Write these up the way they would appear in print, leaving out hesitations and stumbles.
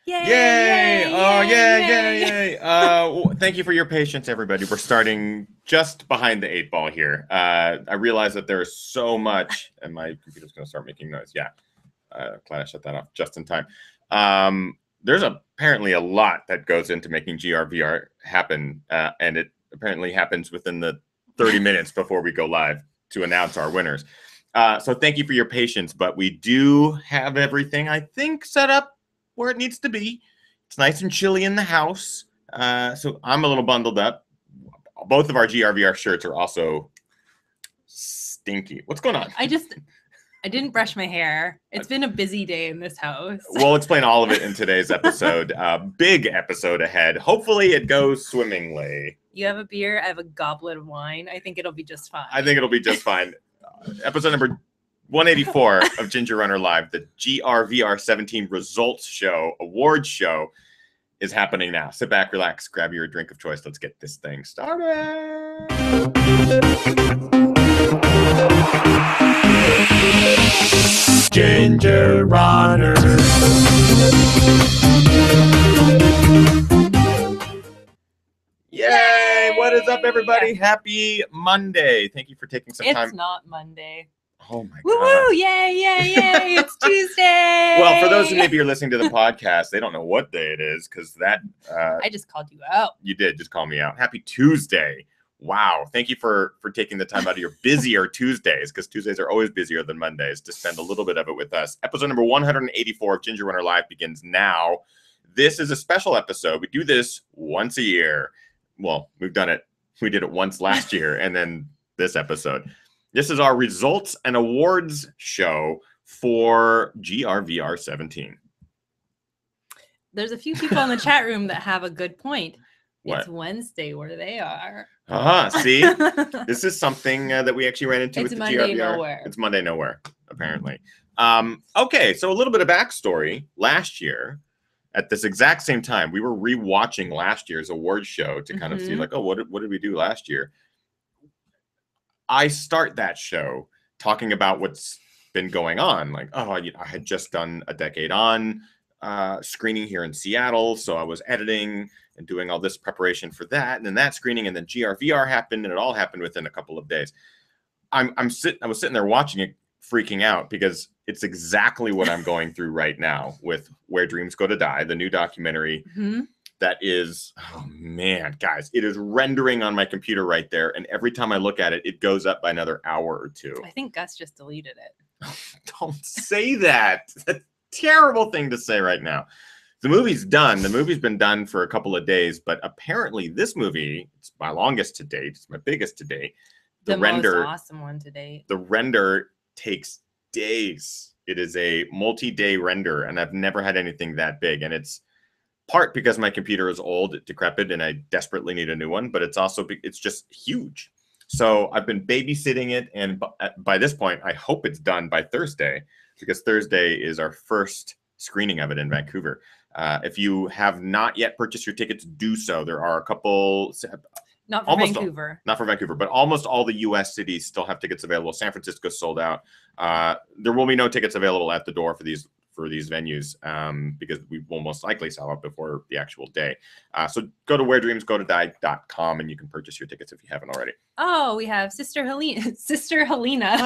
Yay! Yay! Yay! Oh, Yay! yay! Thank you for your patience, everybody. We're starting just behind the 8 ball here. I realize that there's so much, and my computer's going to start making noise. Yeah, glad I shut that off just in time. There's apparently a lot that goes into making GRVR happen, and it apparently happens within the 30 minutes before we go live to announce our winners. So thank you for your patience, but we do have everything, I think, set up where it needs to be. It's nice and chilly in the house. So I'm a little bundled up. Both of our GRVR shirts are also stinky. What's going on? I didn't brush my hair. It's been a busy day in this house. We'll explain all of it in today's episode. Big episode ahead. Hopefully it goes swimmingly. You have a beer, I have a goblet of wine. I think it'll be just fine. I think it'll be just fine. Episode number 184 of Ginger Runner Live, the GRVR17 results show, awards show, is happening now. Sit back, relax, grab your drink of choice. Let's get this thing started. Ginger Runner. Yay! What is up, everybody? Happy Monday. Thank you for taking some time. It's not Monday. Oh my Woo God. woo! Yay! Yay! Yay! It's Tuesday. Well, for those who maybe are listening to the podcast, they don't know what day it is because that I just called you out. you did just call me out. Happy Tuesday! Wow, thank you for taking the time out of your busier Tuesdays, because Tuesdays are always busier than Mondays, to spend a little bit of it with us. Episode number 184 of Ginger Runner Live begins now. This is a special episode. We do this once a year. Well, we did it once last year, and then this episode. This is our results and awards show for GRVR17. There's a few people in the chat room that have a good point. What? It's Wednesday where they are. See? This is something that we actually ran into It's with the Monday GRVR. nowhere. It's Monday nowhere, apparently. Okay, so a little bit of backstory. Last year, at this exact same time, we were rewatching last year's awards show to kind of see, like, oh, what did we do last year? I start that show talking about what's been going on. Like, oh, I had just done a Decade On screening here in Seattle, so I was editing and doing all this preparation for that, and then that screening, and then GRVR happened, and it all happened within a couple of days. I was sitting there watching it, freaking out, because it's exactly what I'm going through right now with Where Dreams Go to Die, the new documentary. That is, oh man, guys, it is rendering on my computer right there, and every time I look at it, it goes up by another hour or two. I think Gus just deleted it. Don't say that. It's a terrible thing to say right now. The movie's done. The movie's been done for a couple of days, but apparently this movie, it's my longest to date. It's my biggest to date. The render, most awesome one to date. The render takes days. It is a multi-day render, and I've never had anything that big. And it's part because my computer is old, decrepit, and I desperately need a new one, but it's also, it's just huge. So I've been babysitting it, and by this point, I hope it's done by Thursday, because Thursday is our first screening of it in Vancouver. If you have not yet purchased your tickets, do so. There are a couple... Not for Vancouver. Not for Vancouver, but almost all the U.S. cities still have tickets available. San Francisco sold out. There will be no tickets available at the door for these venues, because we will most likely sell out before the actual day. So go to wheredreamsgotodie.com and you can purchase your tickets if you haven't already. Oh, we have Sister Helena. Sister Helena.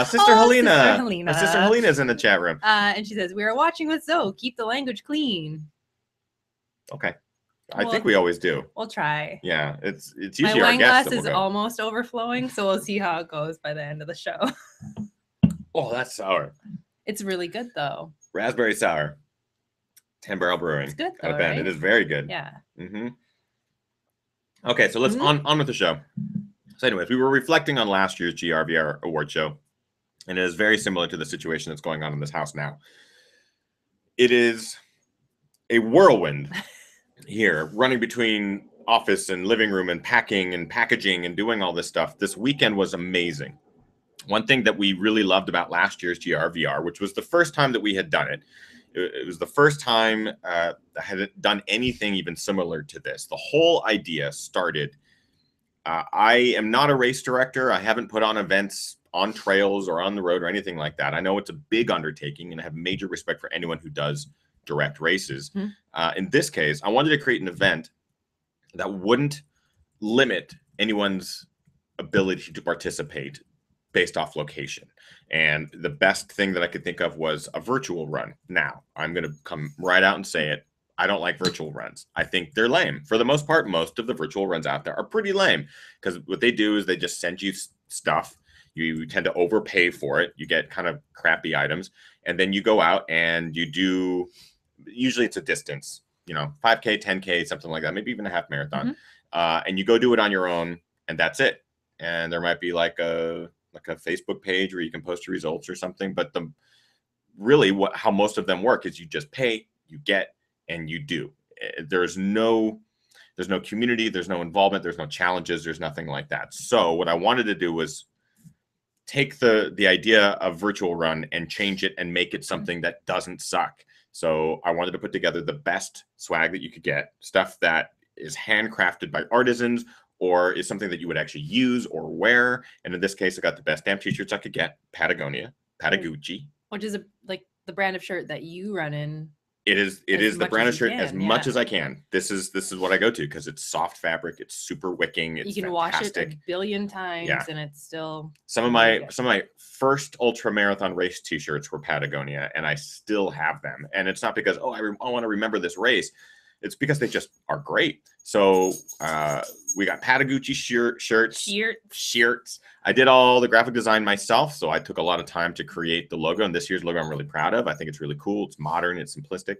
Sister Helena. Sister Helena. Sister Helena's in the chat room. And she says, we are watching with Zoe. Keep the language clean. Okay. I think we always do. We'll try. Yeah, it's usually my wine glass is almost overflowing, so we'll see how it goes by the end of the show. Oh, that's sour. It's really good though. Raspberry sour. 10 Barrel Brewing. It's good though, Out of Bend. right? It is very good. Yeah. Okay, so let's on with the show. So anyways, we were reflecting on last year's GRVR award show, and it is very similar to the situation that's going on in this house now. It is a whirlwind here, running between office and living room and packing and packaging and doing all this stuff. This weekend was amazing. One thing that we really loved about last year's GRVR, which was the first time that we had done it, it was the first time I had done anything even similar to this. The whole idea started, I am not a race director. I haven't put on events on trails or on the road or anything like that. I know it's a big undertaking, and I have major respect for anyone who does direct races. In this case, I wanted to create an event that wouldn't limit anyone's ability to participate based off location. And the best thing that I could think of was a virtual run. Now, I'm going to come right out and say it. I don't like virtual runs. I think they're lame. For the most part, most of the virtual runs out there are pretty lame because what they do is they just send you stuff. You tend to overpay for it. You get kind of crappy items. And then you go out and you do, usually it's a distance, 5K, 10K, something like that, maybe even a half marathon. And you go do it on your own, and that's it. And there might be like a Facebook page where you can post your results or something. But how most of them work is you just pay, you get, and you do. There's no community, there's no involvement, there's no challenges, there's nothing like that. So what I wanted to do was take the idea of virtual run and change it and make it something that doesn't suck. So I wanted to put together the best swag that you could get, stuff that is handcrafted by artisans or is something that you would actually use or wear. And in this case, I got the best damn t-shirts I could get, Patagonia, Patagucci. Which is like the brand of shirt that you run in. It is the brand of shirt as much as I can. This is what I go to because it's soft fabric, it's super wicking, it's you can fantastic. wash it a billion times and it's still some of my first ultra marathon race t-shirts were Patagonia, and I still have them. And it's not because I want to remember this race. It's because they just are great. So we got Patagucci shirts. I did all the graphic design myself, so I took a lot of time to create the logo. And this year's logo I'm really proud of. I think it's really cool. It's modern. It's simplistic.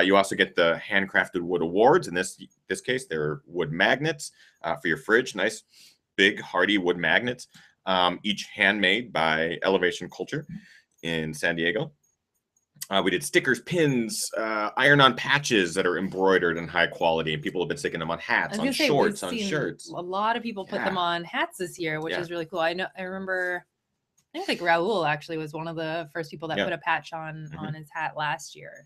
You also get the handcrafted wood awards. In this case, they're wood magnets for your fridge. Nice, big, hardy wood magnets, each handmade by Elevation Culture in San Diego. We did stickers, pins, iron-on patches that are embroidered and high quality, and people have been sticking them on hats, on shorts, on shirts. A lot of people put them on hats this year, which is really cool. I remember, I think like Raul actually was one of the first people that put a patch on his hat last year.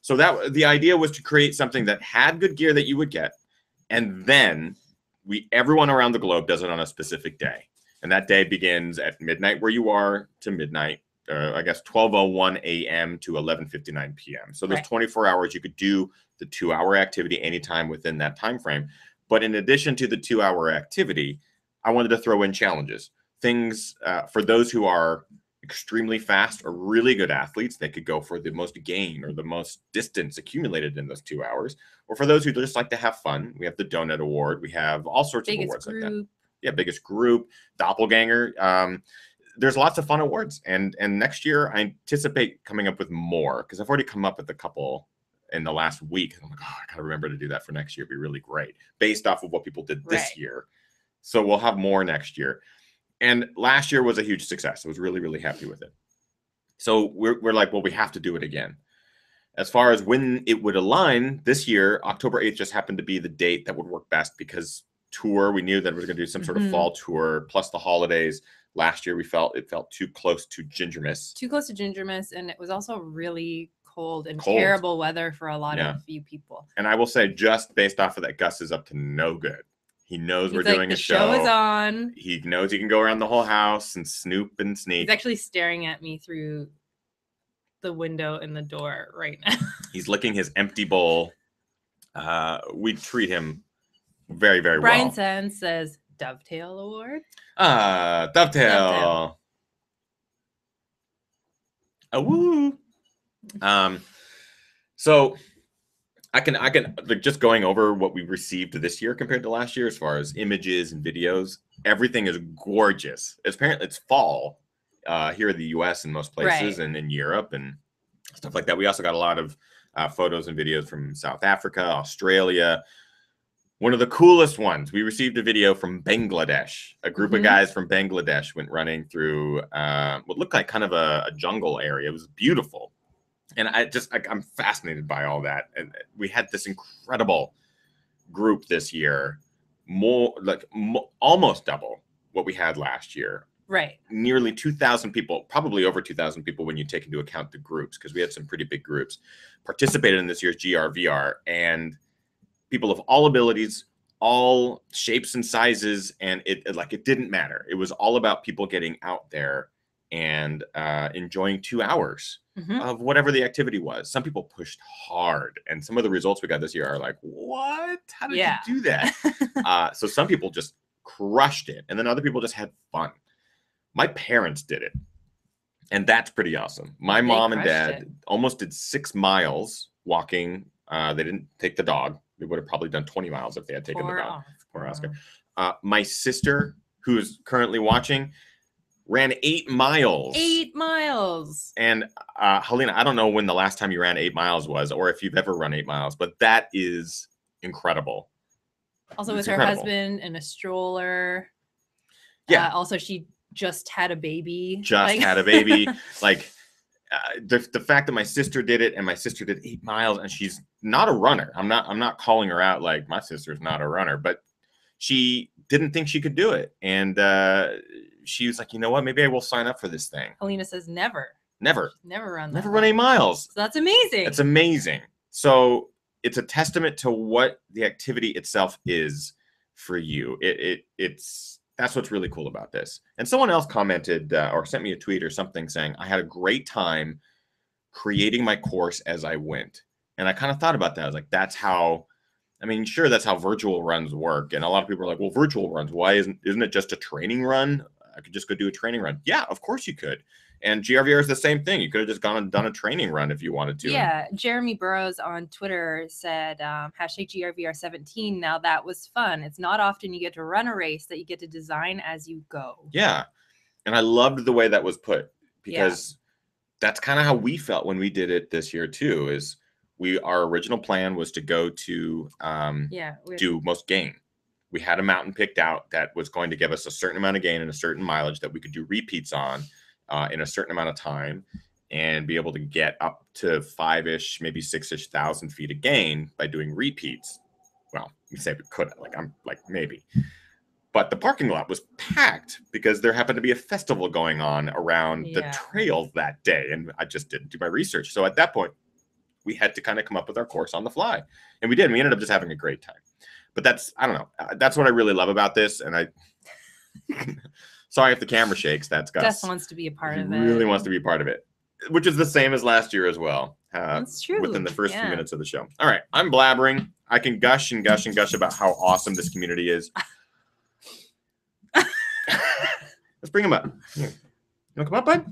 So the idea was to create something that had good gear that you would get, and then everyone around the globe does it on a specific day, and that day begins at midnight where you are to midnight. I guess 12:01 a.m. to 11:59 p.m. So there's 24 hours. You could do the 2-hour activity anytime within that time frame. But in addition to the 2-hour activity, I wanted to throw in challenges. Things for those who are extremely fast or really good athletes, they could go for the most gain or the most distance accumulated in those 2 hours. Or for those who just like to have fun, we have the Donut Award. We have all sorts of awards like that. Yeah, biggest group, Doppelganger. There's lots of fun awards, and next year I anticipate coming up with more because I've already come up with a couple in the last week. I'm like, I gotta remember to do that for next year. It'd be really great based off of what people did this year. So we'll have more next year. And last year was a huge success. I was really, really happy with it. So we're like, well, we have to do it again. As far as when it would align, this year, October 8th just happened to be the date that would work best because we knew that we were going to do some sort of fall tour plus the holidays. Last year, it felt too close to Gingermas. Too close to Gingermas, and it was also really cold and terrible weather for a lot of you people. And I will say, just based off of that, Gus is up to no good. He knows we're doing a show. The show is on. He knows he can go around the whole house and snoop and sneak. He's actually staring at me through the window in the door right now. He's licking his empty bowl. We treat him very, very well. Brian Sands says, Dovetail Award. Dovetail. Woo. So I can like just going over what we received this year compared to last year as far as images and videos. Everything is gorgeous. Apparently it's fall here in the US and most places and in Europe and stuff like that. We also got a lot of photos and videos from South Africa, Australia. One of the coolest ones, we received a video from Bangladesh. A group of guys from Bangladesh went running through what looked like kind of a jungle area. It was beautiful. And I'm fascinated by all that. And we had this incredible group this year, almost double what we had last year. Right. Nearly 2,000 people, probably over 2,000 people when you take into account the groups, because we had some pretty big groups, participated in this year's GRVR. And people of all abilities, all shapes and sizes, and it didn't matter. It was all about people getting out there and enjoying 2 hours of whatever the activity was. Some people pushed hard, and some of the results we got this year are like, what? How did you do that? So some people just crushed it, and then other people just had fun. My parents did it, and that's pretty awesome. My mom and dad almost did 6 miles walking. They didn't take the dog. They would have probably done 20 miles if they had taken the dog. Poor Oscar. My sister, who's currently watching, ran 8 miles. 8 miles. And Helena, I don't know when the last time you ran 8 miles was, or if you've ever run 8 miles, but that is incredible. Also with her husband in a stroller. Yeah. Also, she just had a baby. Had a baby. Like the fact that my sister did it, and my sister did 8 miles, and she's not a runner. I'm not calling her out like my sister's not a runner, but she didn't think she could do it, and she was like, you know what? Maybe I will sign up for this thing. Helena says never run 8 miles. So that's amazing. It's amazing. So it's a testament to what the activity itself is for you. That's what's really cool about this. And someone else commented or sent me a tweet or something saying, I had a great time creating my course as I went. And I kind of thought about that. I was like, that's how virtual runs work. And a lot of people are like, well, virtual runs, why isn't it just a training run? I could just go do a training run. Yeah, of course you could. And GRVR is the same thing. You could have just gone and done a training run if you wanted to. Yeah, Jeremy Burrows on Twitter said, hashtag GRVR17. Now that was fun. It's not often you get to run a race that you get to design as you go. Yeah. And I loved the way that was put, because that's kind of how we felt when we did it this year too, is our original plan was to go to do most gain. We had a mountain picked out that was going to give us a certain amount of gain and a certain mileage that we could do repeats on in a certain amount of time, and be able to get up to 5-ish, maybe 6-ish thousand feet of gain by doing repeats. Well, you say we could, maybe. But the parking lot was packed because there happened to be a festival going on around the trails that day, and I just didn't do my research. So at that point, we had to kind of come up with our course on the fly, and we did. And we ended up just having a great time. But I don't know. That's what I really love about this. And sorry if the camera shakes. That's Gus. Gus wants to be a part of it. He really wants to be a part of it, which is the same as last year as well. That's true. Within the first few minutes of the show. All right. I'm blabbering. I can gush and gush and gush about how awesome this community is. Let's bring him up. Here. You want to come up, bud?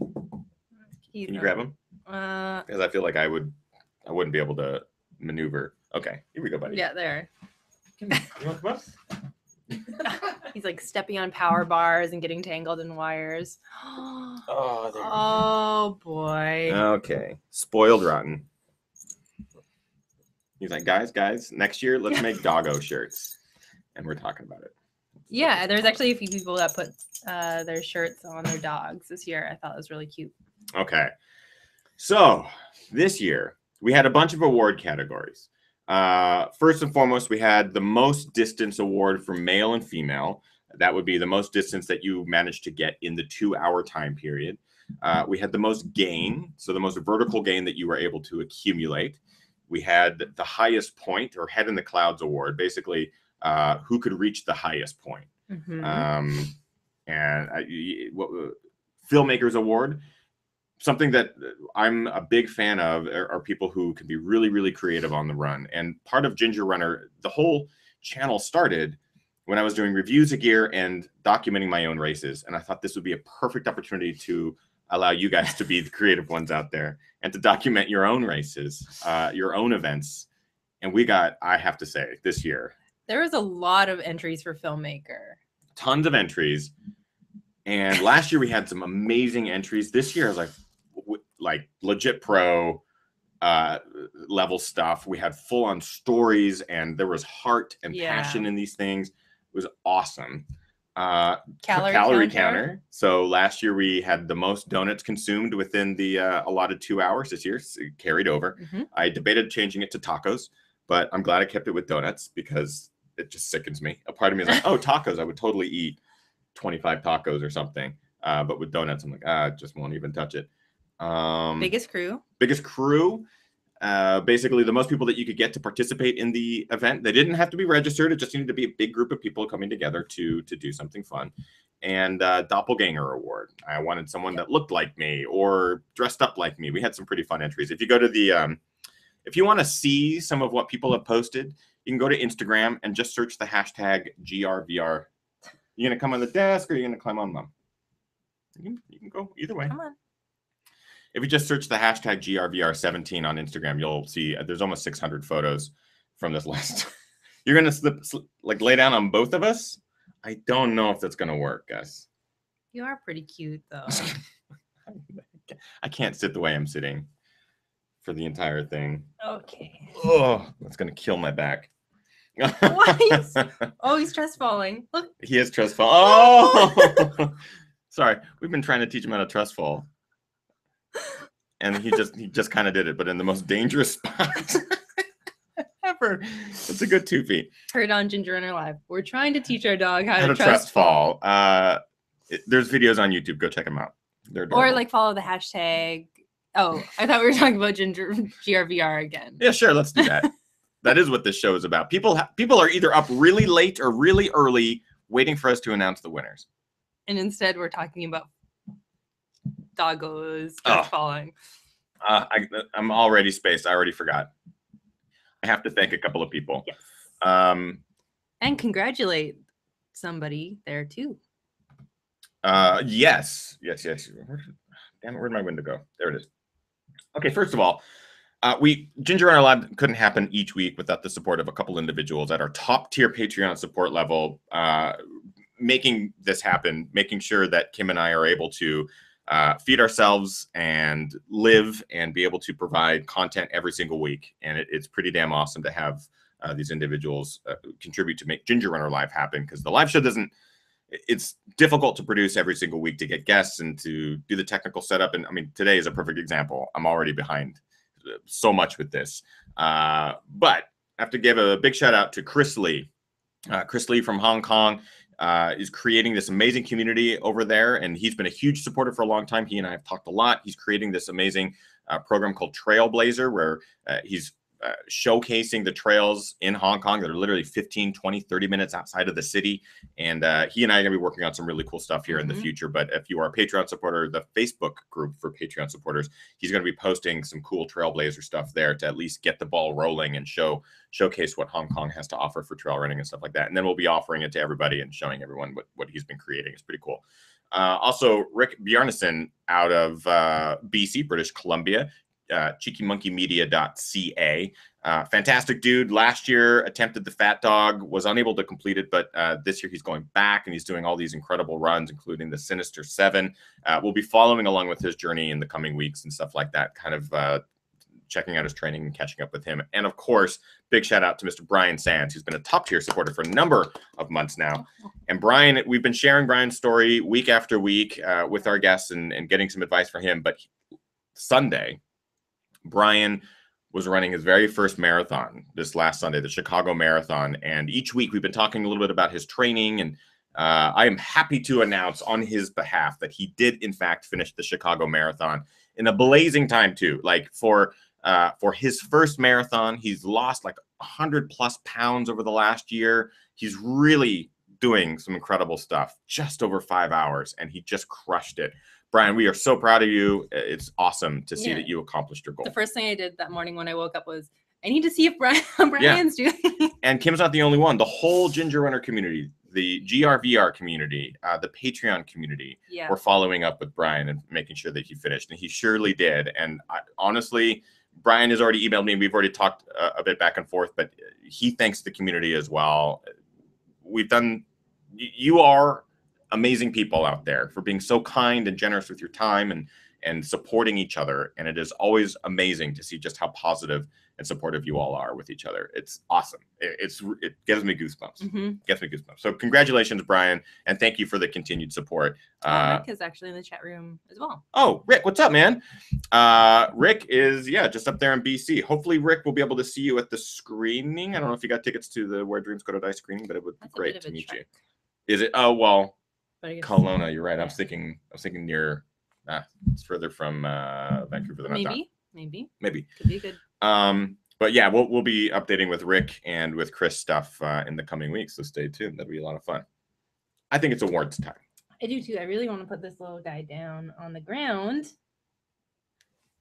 Can you grab him? Because I feel like I wouldn't be able to maneuver. Okay. Here we go, buddy. Yeah, there. You want to come up? He's like stepping on power bars and getting tangled in wires. Oh boy. Okay. Spoiled rotten. He's like, guys, next year let's make doggo shirts. And we're talking about it. Yeah, there's actually a few people that put their shirts on their dogs this year. I thought it was really cute. Okay. So this year we had a bunch of award categories. First and foremost, we had the most distance award for male and female. That would be the most distance that you managed to get in the 2-hour time period. We had the most gain, so the most vertical gain that you were able to accumulate. We had the highest point, or head in the clouds award, basically who could reach the highest point. Filmmakers award. Something that I'm a big fan of are people who can be really, really creative on the run. And part of Ginger Runner, the whole channel started when I was doing reviews of gear and documenting my own races. And I thought this would be a perfect opportunity to allow you guys to be the creative ones out there and to document your own races, your own events. And we got, I have to say, this year, there was a lot of entries for Filmmaker. Tons of entries. And last year we had some amazing entries. This year I was like legit pro level stuff. We had full on stories, and there was heart and passion in these things. It was awesome. Calorie counter. So last year we had the most donuts consumed within the allotted 2 hours. This year it carried over. I debated changing it to tacos, but I'm glad I kept it with donuts because it just sickens me. A part of me is like, oh, tacos, I would totally eat 25 tacos or something. But with donuts, I'm like, I just won't even touch it. Biggest crew. basically the most people that you could get to participate in the event. They didn't have to be registered. It just needed to be a big group of people coming together to do something fun. And Doppelganger Award. I wanted someone that looked like me or dressed up like me. We had some pretty fun entries. If you go to the, if you want to see some of what people have posted, you can go to Instagram and just search the hashtag GRVR. You gonna come on the desk or are you gonna climb on, Mom? You can go either way. Come on. If you just search the hashtag GRVR17 on Instagram, you'll see there's almost 600 photos from this last. You're gonna like lay down on both of us? I don't know if that's gonna work, Gus. You are pretty cute, though. I can't sit the way I'm sitting for the entire thing. Okay. Oh, that's gonna kill my back. Oh, he's trust falling. Look. He is trust fall. Oh, sorry. We've been trying to teach him how to trust fall, and he just kind of did it, but in the most dangerous spot ever. It's a good 2 feet. Heard on Ginger Runner Live. We're trying to teach our dog how to trust fall. There's videos on YouTube. Go check them out. They're adorable. Or like follow the hashtag. Oh, I thought we were talking about GRVR again. Yeah, sure. Let's do that. That is what this show is about. People are either up really late or really early waiting for us to announce the winners. And instead, we're talking about doggos falling. I'm already spaced. I already forgot. I have to thank a couple of people. Yes. And congratulate somebody there too. Yes. Damn it, where'd my window go? There it is. Okay, first of all, Ginger Runner Live couldn't happen each week without the support of a couple individuals at our top tier Patreon support level, making this happen, making sure that Kim and I are able to feed ourselves and live and be able to provide content every single week. And it's pretty damn awesome to have these individuals contribute to make Ginger Runner Live happen, because the live show it's difficult to produce every single week, to get guests and to do the technical setup. And I mean, today is a perfect example. I'm already behind so much with this. But I have to give a big shout out to Chris Lee. Chris Lee from Hong Kong is creating this amazing community over there, and he's been a huge supporter for a long time. He and I have talked a lot. He's creating this amazing program called Trailblazer, where he's showcasing the trails in Hong Kong that are literally 15, 20, 30 minutes outside of the city. And he and I are going to be working on some really cool stuff here in the future. But if you are a Patreon supporter, the Facebook group for Patreon supporters, he's going to be posting some cool Trailblazer stuff there to at least get the ball rolling and showcase what Hong Kong has to offer for trail running and stuff like that. And then we'll be offering it to everybody and showing everyone what he's been creating. It's pretty cool. Also, Rick Bjarnason out of BC, British Columbia, cheekymonkeymedia.ca. Fantastic dude. Last year attempted the Fat Dog, was unable to complete it, but this year he's going back and he's doing all these incredible runs, including the Sinister 7. We'll be following along with his journey in the coming weeks and stuff like that, kind of checking out his training and catching up with him. And of course, big shout out to Mr. Brian Sands, who's been a top tier supporter for a number of months now. And Brian, we've been sharing Brian's story week after week with our guests and getting some advice from him. But Sunday, Brian was running his very first marathon this last Sunday, the Chicago Marathon. And each week we've been talking a little bit about his training. And I am happy to announce on his behalf that he did, in fact, finish the Chicago Marathon in a blazing time, too. Like for his first marathon, he's lost like 100+ pounds over the last year. He's really doing some incredible stuff, just over 5 hours, and he just crushed it. Brian, we are so proud of you. It's awesome to see that you accomplished your goal. The first thing I did that morning when I woke up was, I need to see if Brian's doing. And Kim's not the only one. The whole Ginger Runner community, the GRVR community, the Patreon community, we're following up with Brian and making sure that he finished. And he surely did. And honestly, Brian has already emailed me. We've already talked a bit back and forth, but he thanks the community as well. You are amazing people out there for being so kind and generous with your time and supporting each other. And it is always amazing to see just how positive and supportive you all are with each other. It's awesome. It gives me goosebumps. Gets me goosebumps. So congratulations, Brian, and thank you for the continued support. Rick is actually in the chat room as well. Oh, Rick, what's up, man? Rick is just up there in BC. Hopefully, Rick will be able to see you at the screening. I don't know if you got tickets to the Where Dreams Go to Die screening, but it would be great to meet you. Is it? Oh well. Kelowna, you're right. I was thinking near. It's further from Vancouver than I thought. Maybe. Could be good. But yeah, we'll be updating with Rick and with Chris stuff in the coming weeks. So stay tuned. That'll be a lot of fun. I think it's awards time. I do too. I really want to put this little guy down on the ground.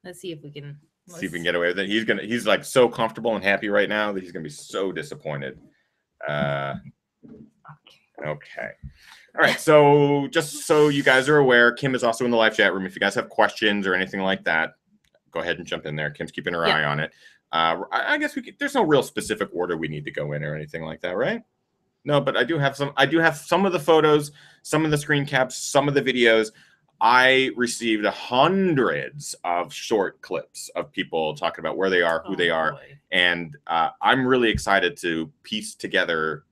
Let's see if we can. See if we can get away with it. He's like so comfortable and happy right now that he's gonna be so disappointed. Okay. All right. So just so you guys are aware, Kim is also in the live chat room. If you guys have questions or anything like that, go ahead and jump in there. Kim's keeping her eye on it. I guess there's no real specific order we need to go in or anything like that, right? No, but I do have some of the photos, some of the screen caps, some of the videos. I received hundreds of short clips of people talking about where they are, who they are, and I'm really excited to piece together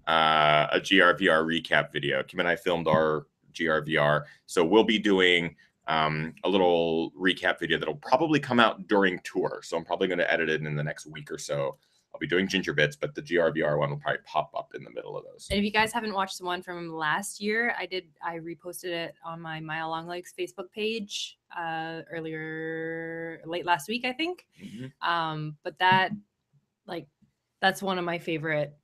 a GRVR recap video. Kim and I filmed our GRVR, so we'll be doing a little recap video that'll probably come out during tour. So I'm probably going to edit it in the next week or so. I'll be doing Ginger Bits, but the GRVR one will probably pop up in the middle of those. And if you guys haven't watched the one from last year, I reposted it on my Mile Long Legs Facebook page late last week, I think. But that's one of my favorite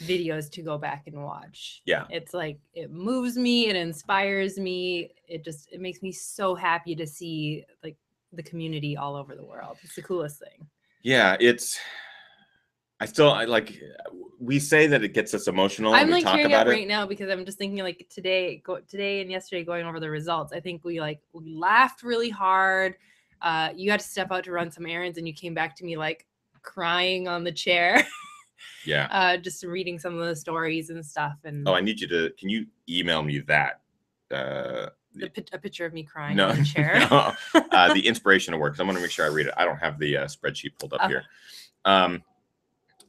videos to go back and watch. Yeah. It's like, it moves me, it inspires me. It makes me so happy to see like the community all over the world. It's the coolest thing. Yeah, we say that it gets us emotional. I'm like tearing up right now because I'm just thinking like today and yesterday going over the results. I think we laughed really hard. You had to step out to run some errands and you came back to me like crying on the chair. Yeah. Just reading some of the stories and stuff. And I need you to. Can you email me that? A picture of me crying on the chair. No, the inspiration of work. I want to make sure I read it. I don't have the spreadsheet pulled up here.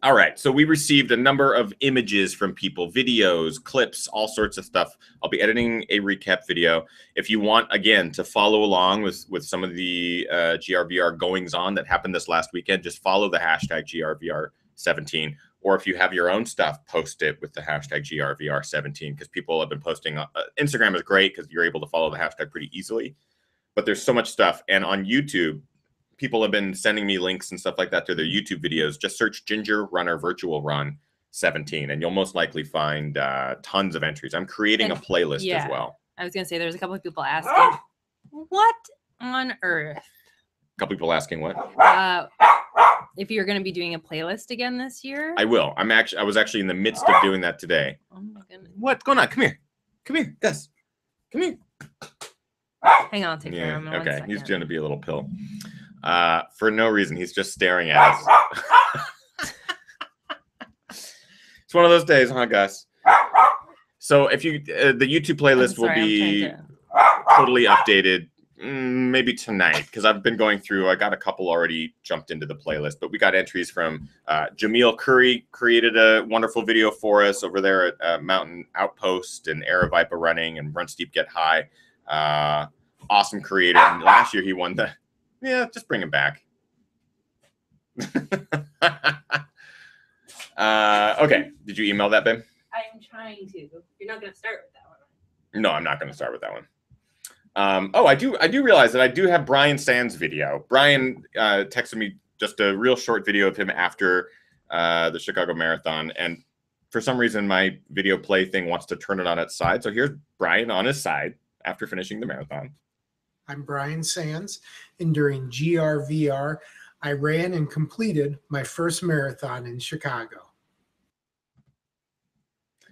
All right, so we received a number of images from people, videos, clips, all sorts of stuff. I'll be editing a recap video. If you want, again, to follow along with some of the GRVR goings on that happened this last weekend, just follow the hashtag GRVR17. Or if you have your own stuff, post it with the hashtag GRVR17, because people have been posting. Instagram is great because you're able to follow the hashtag pretty easily. But there's so much stuff. And on YouTube, people have been sending me links and stuff like that to their YouTube videos. Just search Ginger Runner Virtual Run 17, and you'll most likely find tons of entries. I'm creating a playlist as well. I was going to say, there's a couple of people asking, what on earth? A couple people asking what? If you're going to be doing a playlist again this year? I will. I was actually in the midst of doing that today. Oh my goodness. What's going on? Come here, Gus. Come here. Hang on, I'll take care of him. Okay, he's going to be a little pill. For no reason, he's just staring at us. It's one of those days, huh, Gus? So if you, the YouTube playlist will be totally updated, maybe tonight, because I've been going through. I got a couple already jumped into the playlist, but we got entries from Jameel Curry created a wonderful video for us over there at Mountain Outpost and Viper Running and Run Steep Get High. Awesome creator. And last year he won the. Yeah, just bring him back. Okay. Did you email that, babe? I'm trying to. You're not going to start with that one. No, I'm not going to start with that one. I do realize that I do have Brian Sands' video. Brian texted me just a real short video of him after the Chicago Marathon. And for some reason, my video play thing wants to turn it on its side. So here's Brian on his side after finishing the marathon. I'm Brian Sands, and during GRVR, I ran and completed my first marathon in Chicago.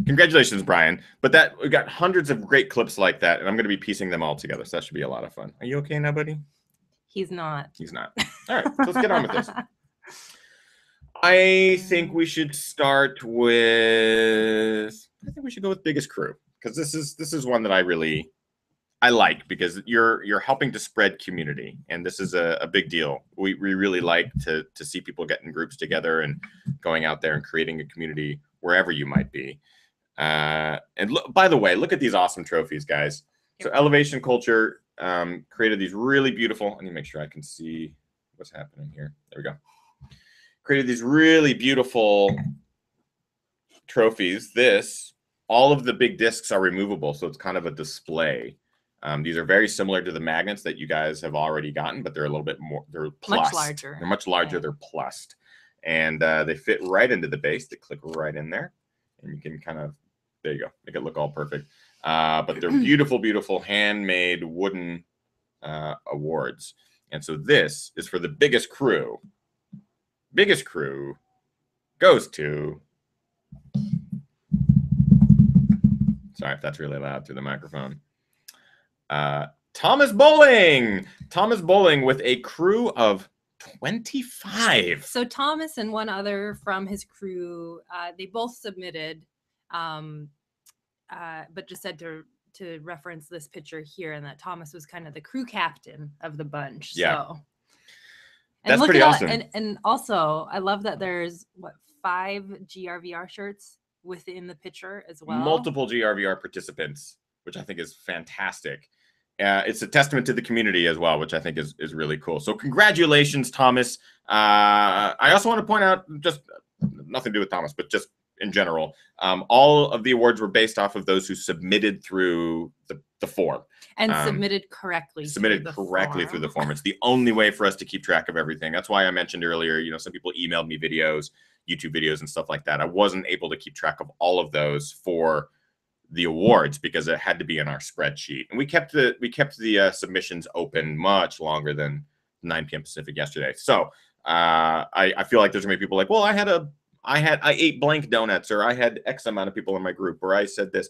Congratulations, Brian. But we got hundreds of great clips like that, and I'm going to be piecing them all together, so that should be a lot of fun. Are you okay now, buddy? He's not. He's not. All right, so let's get on with this. I think we should start with, I think we should go with biggest crew, because this is one that I like, because you're helping to spread community, and this is a big deal. We really like to see people getting groups together and going out there and creating a community wherever you might be. And by the way, look at these awesome trophies, guys. So Elevation Culture created these really beautiful. I need to make sure I can see what's happening here. There we go. Created these really beautiful trophies. All of the big discs are removable, so it's kind of a display. These are very similar to the magnets that you guys have already gotten, but they're a little bit more, they're plussed. Much larger. They're much larger, Yeah. they're plussed. And they fit right into the base. They click right in there. And you can kind of, there you go, make it look all perfect. But they're beautiful, beautiful handmade wooden awards. And so this is for the biggest crew. Biggest crew goes to, sorry if that's really loud through the microphone. Thomas Bowling. Thomas Bowling with a crew of 25. So Thomas and one other from his crew, they both submitted, but just said to reference this picture here, and that Thomas was kind of the crew captain of the bunch. Yeah. So. That's pretty awesome. And also, I love that there's, 5 GRVR shirts within the picture as well. Multiple GRVR participants, which I think is fantastic. It's a testament to the community as well, which I think is really cool. So congratulations, Thomas. I also want to point out, just nothing to do with Thomas, but just in general, all of the awards were based off of those who submitted through the form. And submitted correctly. Submitted correctly through the form. It's the only way for us to keep track of everything. That's why I mentioned earlier, you know, some people emailed me videos, YouTube videos and stuff like that. I wasn't able to keep track of all of those for the awards because it had to be in our spreadsheet. And we kept the submissions open much longer than 9 p.m. Pacific yesterday. So I feel like there's gonna be people like, well, I ate blank donuts, or I had X amount of people in my group, or I said this.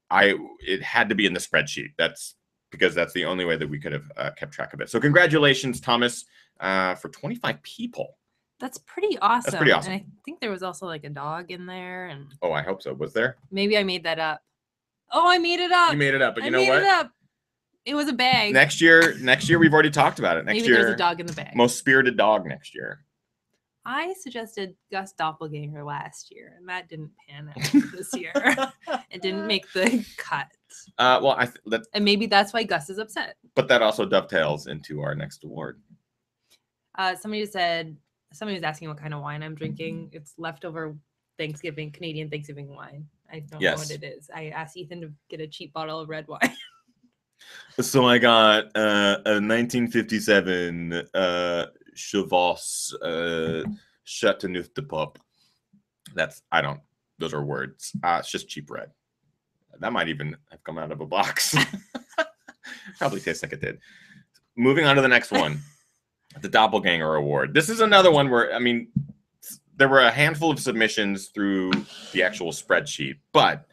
It had to be in the spreadsheet. That's because that's the only way that we could have kept track of it. So congratulations, Thomas, for 25 people. That's pretty awesome. That's pretty awesome. And I think there was also like a dog in there. And oh, I hope so. Was there? Maybe I made that up. Oh, I made it up. You made it up, but you know what? I made it up. It was a bag. Next year we've already talked about it. Next Maybe year, there's a dog in the bag. Most spirited dog next year. I suggested Gus Doppelganger last year, and that didn't pan out this year. It didn't make the cut. Well, and maybe that's why Gus is upset. But that also dovetails into our next award. Somebody was asking what kind of wine I'm drinking. It's leftover Canadian Thanksgiving wine. I don't know what it is. I asked Ethan to get a cheap bottle of red wine. So I got a 1957 Chivas Chateauneuf de Pop. Those are words. It's just cheap red. That might even have come out of a box. Probably tastes like it did. Moving on to the next one. The Doppelganger Award. This is another one where, I mean, there were a handful of submissions through the actual spreadsheet, but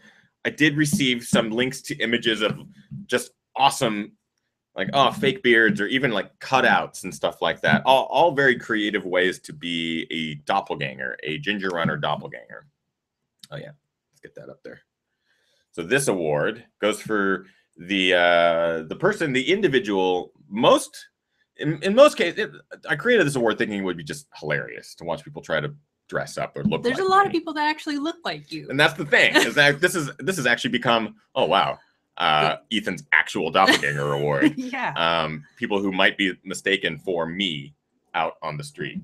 I did receive some links to images of just awesome, like, fake beards, or even like cutouts and stuff like that. All very creative ways to be a doppelganger, a ginger runner doppelganger. Oh yeah, let's get that up there. So this award goes for the person, the individual in most cases, I created this award thinking it would be just hilarious to watch people try to dress up or look. There's like a lot me. of people that actually look like you, and that's the thing. Is that this has actually become, oh wow, Ethan's actual doppelganger award. Yeah. People who might be mistaken for me out on the street.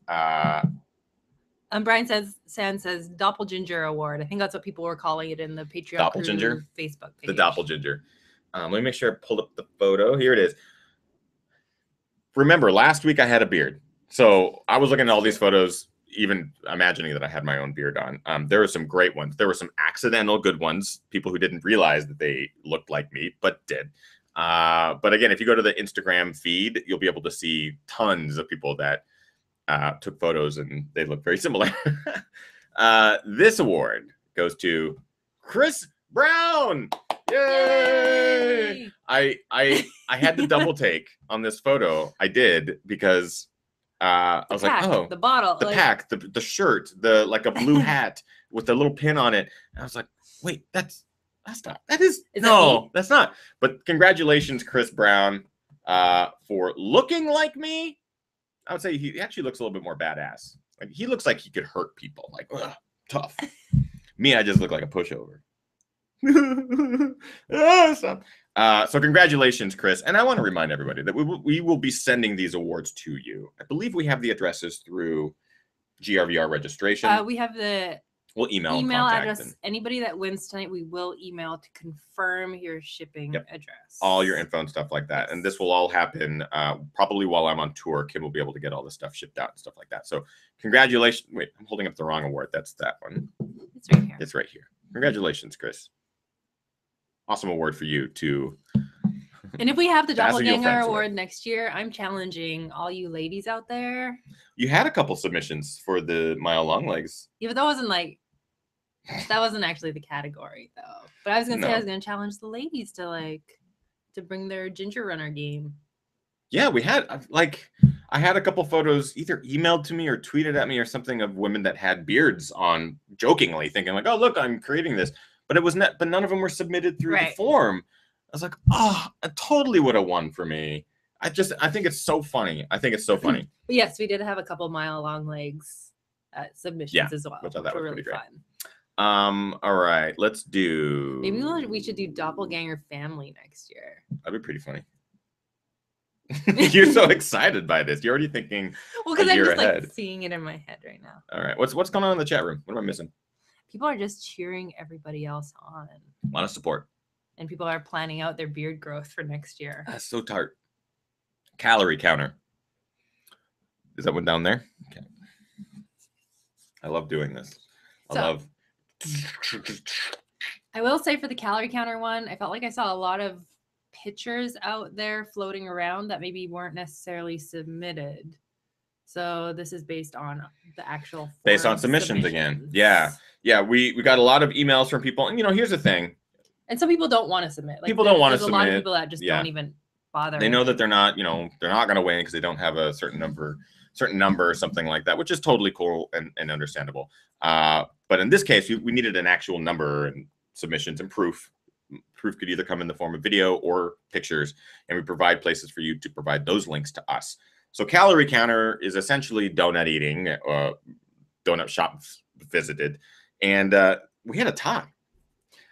Brian says Doppelganger Award. I think that's what people were calling it in the Patreon Doppelganger Facebook page. The Doppelganger. Let me make sure I pulled up the photo. Here it is. Remember, last week I had a beard. So I was looking at all these photos, even imagining that I had my own beard on. There were some great ones. There were some accidental good ones, people who didn't realize that they looked like me, but did. But again, if you go to the Instagram feed, you'll be able to see tons of people that took photos and they look very similar. This award goes to Chris Brown. Yay! I had to double take on this photo. I did because I was like, oh, the bottle, the pack, the shirt, like a blue hat with the little pin on it. And I was like, wait, that's not. That's not. But congratulations, Chris Brown, for looking like me. I would say he actually looks a little bit more badass. Like, he looks like he could hurt people. Like, tough. Me, I just look like a pushover. So congratulations, Chris. And I want to remind everybody that we will be sending these awards to you. I believe we have the addresses through GRVR registration. We have the We'll email and email contact address. and Anybody that wins tonight, we will email to confirm your shipping address. all your info and stuff like that. And this will all happen probably while I'm on tour. Kim will be able to get all this stuff shipped out and stuff like that. So congratulations. Wait, I'm holding up the wrong award. That's that one. It's right here. It's right here. Congratulations, Chris. Awesome award for you too. And if we have the Dazzle your Doppelganger friends award with. next year, I'm challenging all you ladies out there. You had a couple submissions for the mile long legs. Yeah, but that wasn't actually the category though. But I was gonna say I was gonna challenge the ladies to bring their ginger runner game. Yeah, we had I had a couple photos either emailed to me or tweeted at me or something of women that had beards on, jokingly thinking like, "Oh, look, I'm creating this." But it was not. But none of them were submitted through the form. I was like, "Oh, it totally would have won for me." I think it's so funny. I think it's so funny. But yes, we did have a couple mile long legs submissions as well, which I thought was really pretty great. fun. All right, let's do. Maybe we should do Doppelganger family next year. That'd be pretty funny. You're so excited by this. You're already thinking. Well, because I'm just like seeing it in my head right now. All right, what's going on in the chat room? What am I missing? People are just cheering everybody else on. A lot of support. And people are planning out their beard growth for next year. That's so tart. Calorie counter. Is that one down there? Okay. I love doing this. I will say for the calorie counter one, I felt like I saw a lot of pictures out there floating around that maybe weren't necessarily submitted. So this is based on the actual submissions again. Yeah. We got a lot of emails from people, and here's the thing. And some people don't want to submit. People don't want to submit. A lot of people that just don't even bother. They know that they're not, they're not going to win because they don't have a certain number or something like that, which is totally cool and understandable. But in this case, we needed an actual number and submissions and proof. Proof could either come in the form of video or pictures, and we provide places for you to provide those links to us. So Calorie Counter is essentially donut eating, donut shop visited, and we had a tie.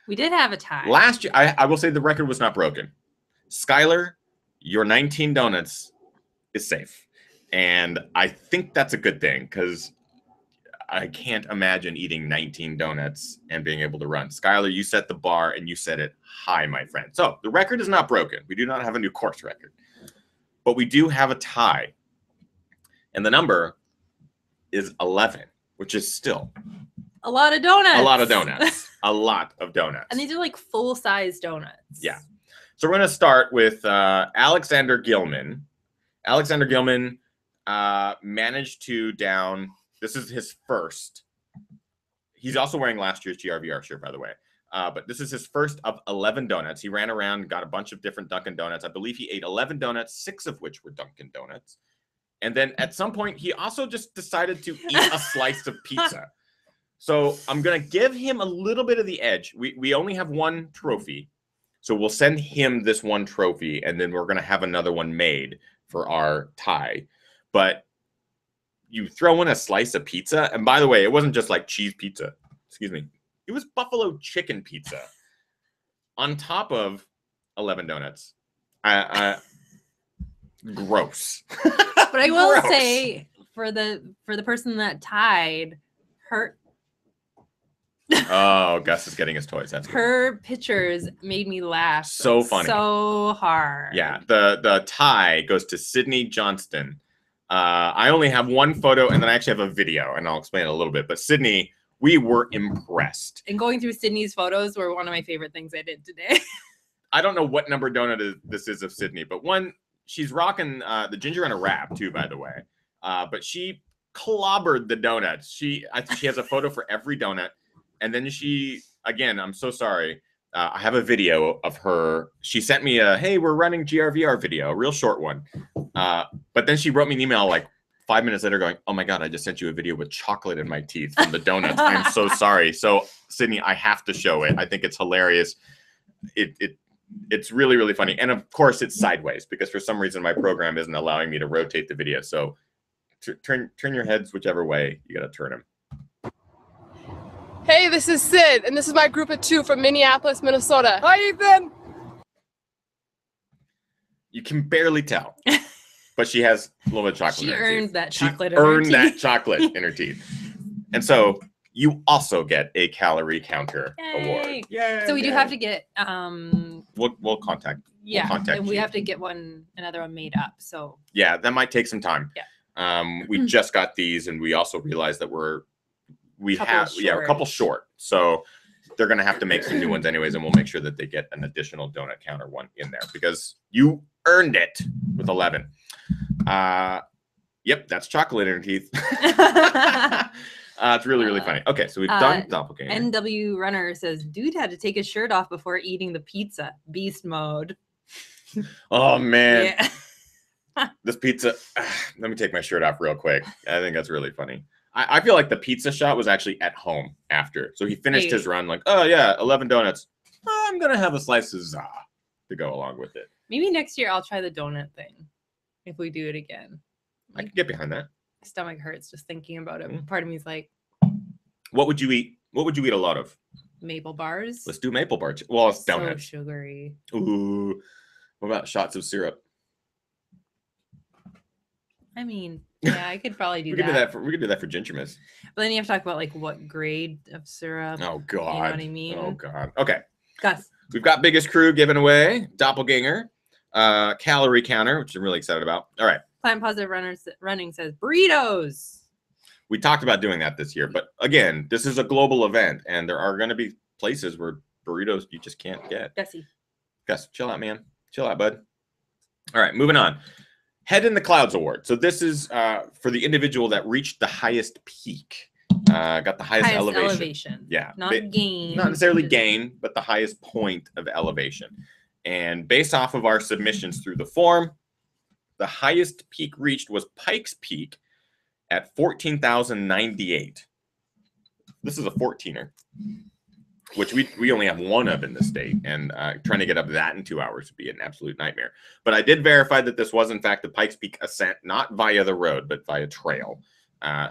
We did have a tie. Last year, I will say the record was not broken. Skylar, your 19 donuts is safe. And I think that's a good thing because I can't imagine eating 19 donuts and being able to run. Skylar, you set the bar and you set it high, my friend. So the record is not broken. We do not have a new course record. But we do have a tie. And the number is 11, which is still a lot of donuts. A lot of donuts. A lot of donuts. And these are like full-size donuts. Yeah. So we're going to start with Alexander Gilman. Alexander Gilman managed to down. This is his first. He's also wearing last year's GRVR shirt, by the way. But this is his first of 11 donuts. He ran around, got a bunch of different Dunkin' Donuts. I believe he ate 11 donuts, 6 of which were Dunkin' Donuts. And then at some point, he also just decided to eat a slice of pizza. So I'm going to give him a little bit of the edge. We only have one trophy. So we'll send him this one trophy, and then we're going to have another one made for our tie. But you throw in a slice of pizza. And by the way, it wasn't just like cheese pizza. Excuse me. It was buffalo chicken pizza on top of 11 donuts. Gross. But I will say for the person that tied, Oh, Gus is getting his toys. That's her good. Pictures made me laugh so funny, so hard. Yeah, the tie goes to Sydney Johnston. I only have one photo, and then I actually have a video, and I'll explain it a little bit. But Sydney, we were impressed. And going through Sydney's photos were one of my favorite things I did today. I don't know what number donut this is of Sydney, but she's rocking the gingerrun wrap too, by the way. But she clobbered the donuts. She has a photo for every donut. And then again, I'm so sorry. I have a video of her. She sent me hey, we're running GRVR video, a real short one. But then she wrote me an email like 5 minutes later going, oh my God, I just sent you a video with chocolate in my teeth from the donuts. I'm so sorry. So Sydney, I have to show it. I think it's hilarious. It's really, really funny. And of course it's sideways because for some reason my program isn't allowing me to rotate the video. So turn your heads whichever way you got to turn them. Hey, this is Sid, and this is my group of 2 from Minneapolis, Minnesota. Hi, Ethan! You can barely tell, but she has a little bit of chocolate in her teeth. She earned that chocolate in her teeth. And so you also get a calorie counter award. Yay. Yay, So we do yay. have to get We'll contact. yeah, we'll contact and we you. have to get another one made up. So Yeah, that might take some time. Yeah. We just got these, and we also realized that we have a couple short. So they're gonna have to make some new ones anyways, and we'll make sure that they get an additional donut counter one in there because you earned it with 11. Yep, that's chocolate in her teeth. It's really, really funny. Okay, so we've done Doppelganger. NW Runner says, dude had to take his shirt off before eating the pizza. Beast mode. Oh, man. Yeah. This pizza. Let me take my shirt off real quick. I think that's really funny. I feel like the pizza shot was actually at home after. So he finished his run like, oh, yeah, 11 donuts. I'm going to have a slice of za to go along with it. Maybe next year I'll try the donut thing if we do it again. I can get behind that. My stomach hurts just thinking about it. Part of me is like, what would you eat? What would you eat a lot of? Maple bars. Let's do maple bars. Well, it's so donuts. Sugary. Ooh. What about shots of syrup? I mean, yeah, I could probably do we that. We could do that for ginger miss. But then you have to talk about like what grade of syrup. Oh God. You know what I mean? Oh God. Okay. Gus. We've got biggest crew given away, Doppelganger, calorie counter, which I'm really excited about. All right. Plant Positive Running says burritos. We talked about doing that this year, but again, this is a global event, and there are going to be places where burritos you just can't get. Gussie. Gus, chill out, man. Chill out, bud. All right, moving on. Head in the Clouds Award. So this is for the individual that reached the highest peak, got the highest elevation. Yeah. Not gain. Not necessarily gain, but the highest point of elevation. And based off of our submissions through the form, the highest peak reached was Pikes Peak at 14,098. This is a 14er, which we only have one of in the state, and trying to get up that in 2 hours would be an absolute nightmare. But I did verify that this was in fact the Pikes Peak ascent, not via the road, but via trail.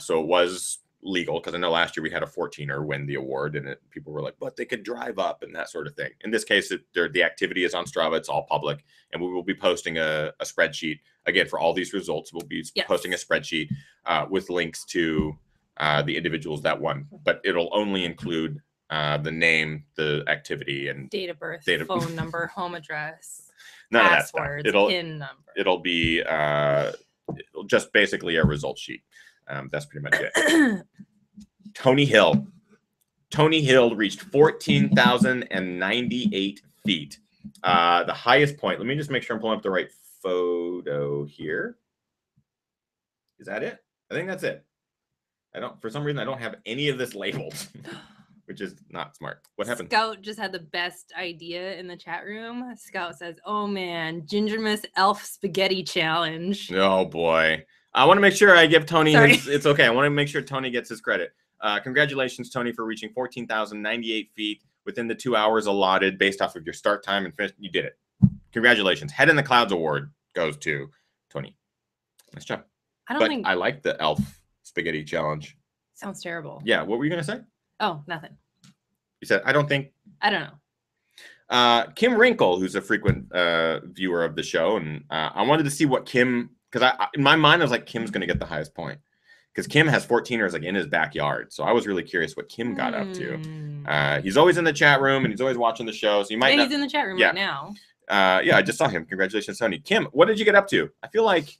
So it was legal, because I know last year we had a 14er win the award, and people were like, but they could drive up and that sort of thing. In this case, the activity is on Strava. It's all public, and we will be posting a spreadsheet. Again, for all these results, we'll be posting a spreadsheet with links to the individuals that won, but it'll only include the name, the activity, and date of birth, phone number, home address, none passwords, of that stuff. PIN number. It'll be just basically a result sheet. That's pretty much it. Tony Hill reached 14,098 feet. The highest point. Let me just make sure I'm pulling up the right photo here. Is that it? I think that's it. For some reason, I don't have any of this labeled, which is not smart. What happened? Scout just had the best idea in the chat room. Scout says, oh man, Ginger Miss Elf Spaghetti Challenge. Oh boy. I want to make sure I give Tony his, it's okay. I want to make sure Tony gets his credit. Congratulations, Tony, for reaching 14,098 feet within the 2 hours allotted based off of your start time and finish. You did it. Congratulations. Head in the Clouds Award goes to Tony. Nice job. I like the Elf Spaghetti Challenge. Sounds terrible. Yeah. What were you going to say? Oh, nothing. You said, I don't know. Kim Wrinkle, who's a frequent viewer of the show, and I wanted to see what Kim, because in my mind, I was like, Kim's going to get the highest point. Because Kim has 14ers like in his backyard. So I was really curious what Kim got up to. He's always in the chat room, and he's always watching the show. So you might he's in the chat room right now. Yeah, I just saw him. Congratulations, Tony. Kim, what did you get up to? I feel like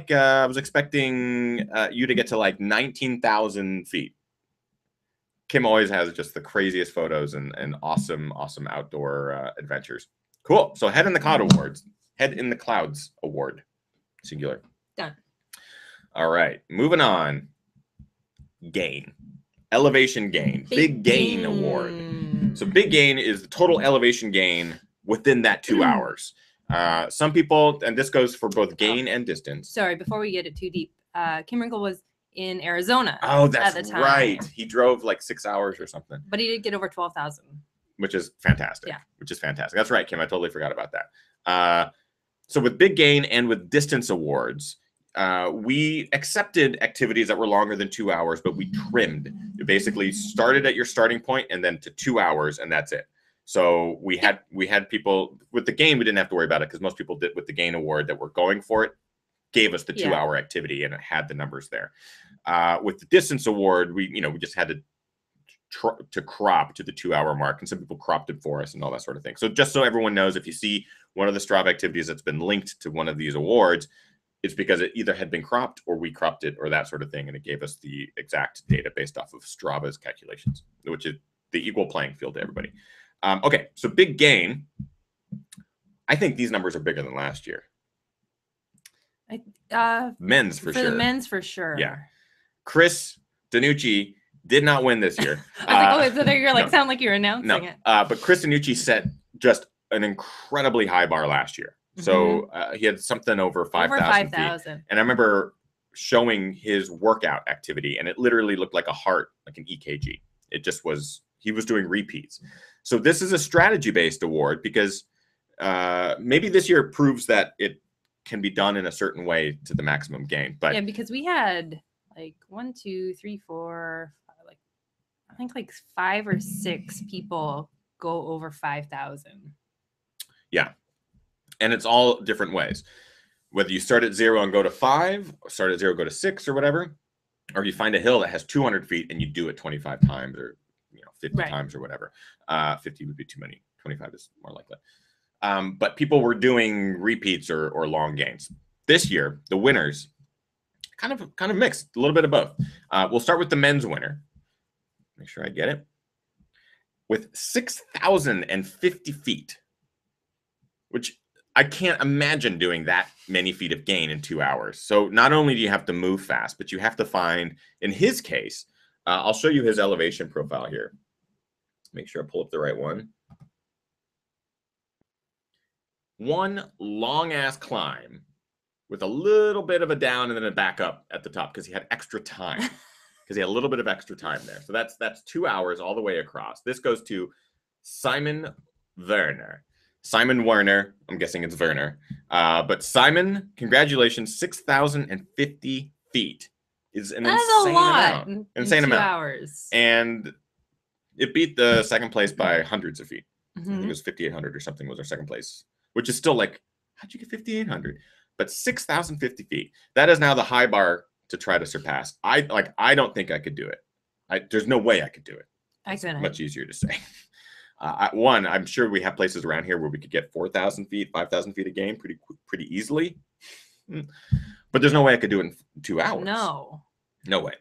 I was expecting you to get to like 19,000 feet. Kim always has just the craziest photos and awesome outdoor adventures. Cool. So Head in the Clouds Award. Singular. Done. All right. Moving on. Gain. Elevation gain. Big gain award. So big gain is the total elevation gain within that 2 hours. Some people, and this goes for both gain and distance. Sorry, before we get it too deep, Kim Wrinkle was in Arizona. Oh, that's right. He drove like 6 hours or something. But he did get over 12,000. Which is fantastic. Yeah. Which is fantastic. That's right, Kim. I totally forgot about that. So with big gain and with distance awards, we accepted activities that were longer than 2 hours, but we trimmed. You basically started at your starting point and then to 2 hours, and that's it. So we had people with the gain. We didn't have to worry about it because most people did with the gain award that were going for it. Gave us the 2 hour activity, and it had the numbers there. With the distance award, we just had to crop to the 2-hour mark, and some people cropped it for us and all that sort of thing. So just so everyone knows, if you see one of the Strava activities that's been linked to one of these awards, it's because it either had been cropped or we cropped it or that sort of thing, and it gave us the exact data based off of Strava's calculations, which is the equal playing field to everybody. Okay, so big gain. I think these numbers are bigger than last year. Men's for sure. For the men's for sure. Yeah. Chris Danucci did not win this year. I was like, oh, so you're like, sound like you're announcing it. But Chris Danucci set just an incredibly high bar last year. So he had something over 5,000 feet. And I remember showing his workout activity, and it literally looked like a heart, like an EKG. It just was, he was doing repeats. So this is a strategy-based award because maybe this year proves that it can be done in a certain way to the maximum gain. But yeah, because we had like 1, 2, 3, 4, like I think like 5 or 6 people go over 5,000. Yeah. And it's all different ways. Whether you start at 0 and go to 5, or start at 0, go to 6 or whatever, or you find a hill that has 200 feet and you do it 25 times or 50 times or whatever. 50 would be too many. 25 is more likely. But people were doing repeats or long gains. This year, the winners kind of mixed, a little bit of both. We'll start with the men's winner. Make sure I get it. With 6,050 feet, which I can't imagine doing that many feet of gain in 2 hours. So not only do you have to move fast, but you have to find, in his case, I'll show you his elevation profile here. Make sure I pull up the right one. One long ass climb with a little bit of a down and then a back up at the top because he had extra time. Because he had a little bit of extra time there. So that's 2 hours all the way across. This goes to Simon Werner. Simon Werner, I'm guessing it's Werner. But Simon, congratulations, 6,050 feet is an insane amount. Insane amount. 2 hours. And it beat the second place by hundreds of feet. I think it was 5,800 or something was our second place, which is still like, how'd you get 5,800? But 6,050 feet. That is now the high bar to try to surpass. I don't think I could do it. There's no way I could do it. I couldn't. Much easier to say. One, I'm sure we have places around here where we could get 4,000 feet, 5,000 feet a game pretty easily. But there's no way I could do it in 2 hours. No way.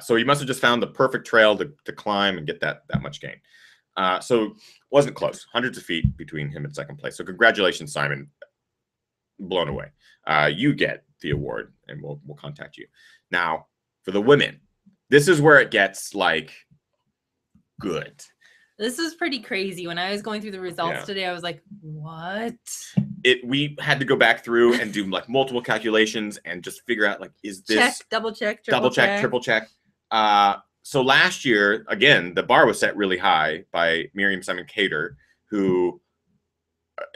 So he must have just found the perfect trail to climb and get that much gain. So it wasn't close. Hundreds of feet between him and second place. So congratulations, Simon. Blown away. You get the award, and we'll contact you. Now, for the women, this is where it gets like good. This is pretty crazy. When I was going through the results today, I was like, what? We had to go back through and do like multiple calculations and just figure out like, is this double check, triple check. So last year, again, the bar was set really high by Miriam Simon Cater, who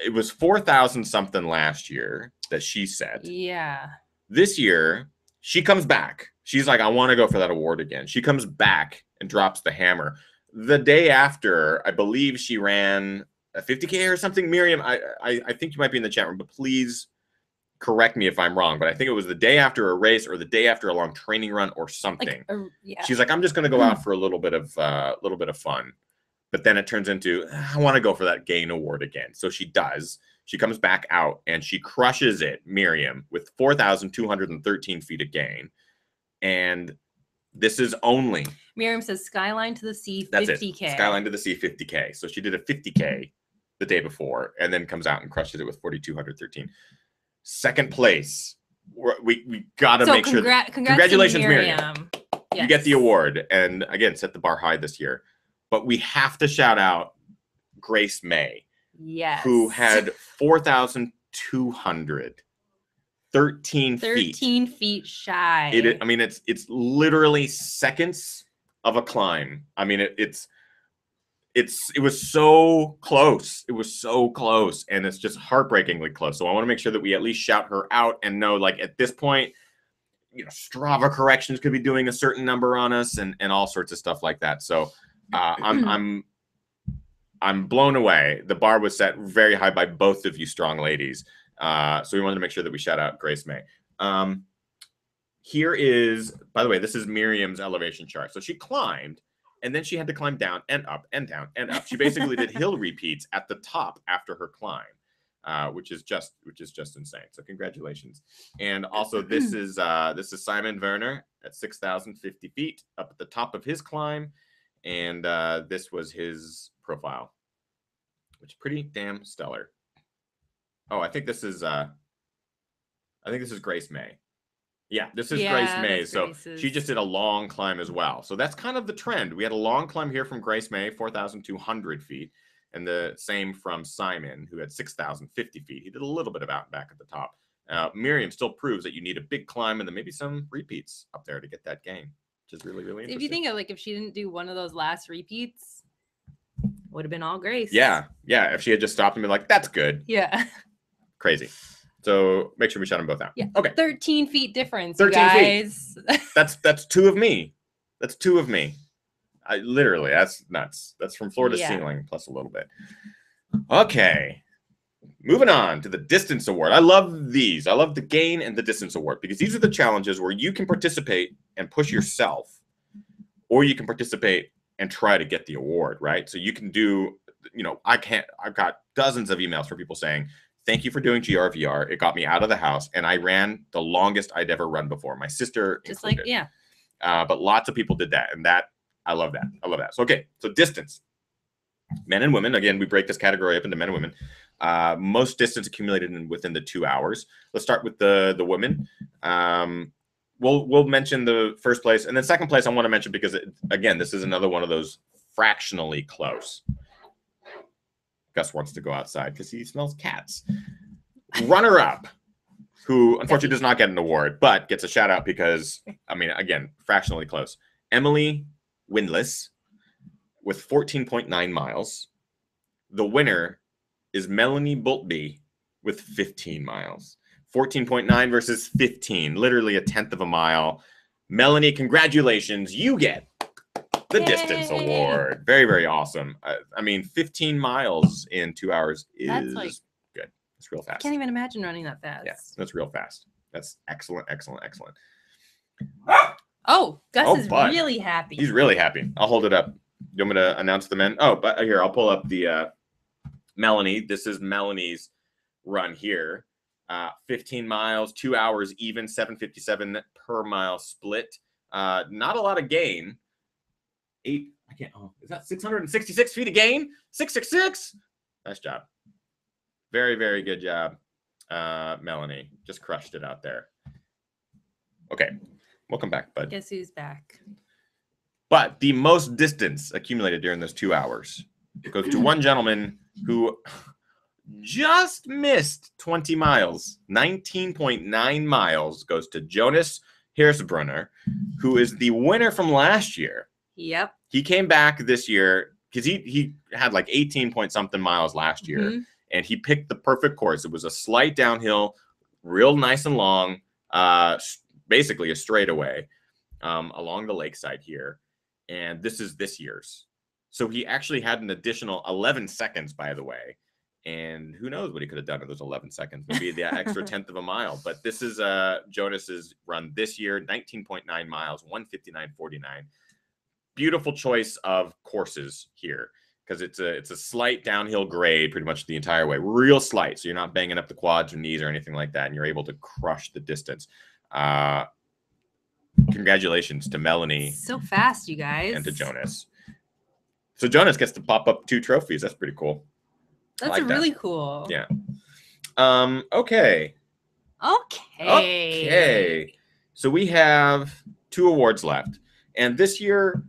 it was 4,000 something last year that she set. Yeah. This year, she comes back. She's like, I want to go for that award again. She comes back and drops the hammer. The day after, I believe she ran a 50K or something. Miriam, I think you might be in the chat room, but please correct me if I'm wrong. But I think it was the day after a race or the day after a long training run or something. Yeah. She's like, I'm just going to go out for a little bit of fun. But then it turns into, I want to go for that gain award again. So she does. She comes back out and she crushes it, Miriam, with 4,213 feet of gain. And this is only... Miriam says skyline to the sea, 50K. That's it. Skyline to the sea, 50K. So she did a 50K the day before and then comes out and crushes it with 4,213. Second place. We got to make sure. Congratulations, Miriam. Yes. You get the award. And again, set the bar high this year. But we have to shout out Grace May. Yes. Who had 4,213 feet. 13 feet shy. It's literally seconds of a climb. I mean, it was so close. It was so close, and it's just heartbreakingly close. So I want to make sure that we at least shout her out and know, like, at this point, Strava corrections could be doing a certain number on us and all sorts of stuff like that. So I'm blown away. The bar was set very high by both of you strong ladies. So we wanted to make sure that we shout out Grace May. here is, by the way, this is Miriam's elevation chart. So she climbed, and then she had to climb down and up and down and up. She basically did hill repeats at the top after her climb, which is just insane. So congratulations. And also this is Simon Werner at 6,050 feet up at the top of his climb, and this was his profile, which is pretty damn stellar. Oh, I think this is Grace May. Yeah, this is Grace May. So she just did a long climb as well. So that's kind of the trend. We had a long climb here from Grace May, 4,200 feet. And the same from Simon, who had 6,050 feet. He did a little bit of out and back at the top. Miriam still proves that you need a big climb and then maybe some repeats up there to get that gain, which is really, really interesting. If you think of like if she didn't do one of those last repeats, would have been all Grace. Yeah. Yeah. If she had just stopped and been like, that's good. Yeah. Crazy. So make sure we shut them both out. Yeah. Okay. 13 feet difference, 13 you guys. Feet. That's two of me. That's two of me. Literally, that's nuts. That's from floor to ceiling plus a little bit. Okay. Moving on to the distance award. I love these. I love the gain and the distance award because these are the challenges where you can participate and push yourself, or you can participate and try to get the award, right? So you can do, I've got dozens of emails from people saying, thank you for doing GRVR. It got me out of the house, and I ran the longest I'd ever run before. My sister included. But lots of people did that, and I love that. I love that. So, okay, so distance. Men and women. Again, we break this category up into men and women. Most distance accumulated within the 2 hours. Let's start with the women. We'll mention the first place, and then second place I want to mention because, again, this is another one of those fractionally close. Gus wants to go outside because he smells cats. Runner-up, who unfortunately does not get an award, but gets a shout out because, again, fractionally close. Emily Windless with 14.9 miles. The winner is Melanie Boltby with 15 miles. 14.9 versus 15, literally a tenth of a mile. Melanie, congratulations. You get the distance award. Very, very awesome. 15 miles in 2 hours is good. It's real fast. I can't even imagine running that fast. Yeah, that's real fast. That's excellent, excellent, excellent. Oh, Gus is really happy. He's really happy. I'll hold it up. You want me to announce the men? Oh, but here, I'll pull up the Melanie. This is Melanie's run here. 15 miles, 2 hours even, 7:57 per mile split. Not a lot of gain. Is that 666 feet of gain? 666. Nice job. Very, very good job, Melanie. Just crushed it out there. Okay, welcome back, bud. Guess who's back? But the most distance accumulated during those 2 hours goes to one gentleman who just missed 20 miles. 19.9 miles goes to Jonas Hirsbrunner, who is the winner from last year. Yep. He came back this year because he had like 18 point something miles last year, and he picked the perfect course. It was a slight downhill, real nice and long, basically a straightaway along the lakeside here. And this is this year's. So he actually had an additional 11 seconds, by the way. And who knows what he could have done in those 11 seconds, maybe the extra tenth of a mile. But this is Jonas's run this year, 19.9 miles, 1:59.49. Beautiful choice of courses here because it's a slight downhill grade pretty much the entire way. Real slight, so you're not banging up the quads or knees or anything like that, and you're able to crush the distance. Congratulations to Melanie. So fast, you guys. And to Jonas. So Jonas gets to pop up 2 trophies. That's pretty cool. That's really cool. Yeah. Okay. So we have 2 awards left. And this year,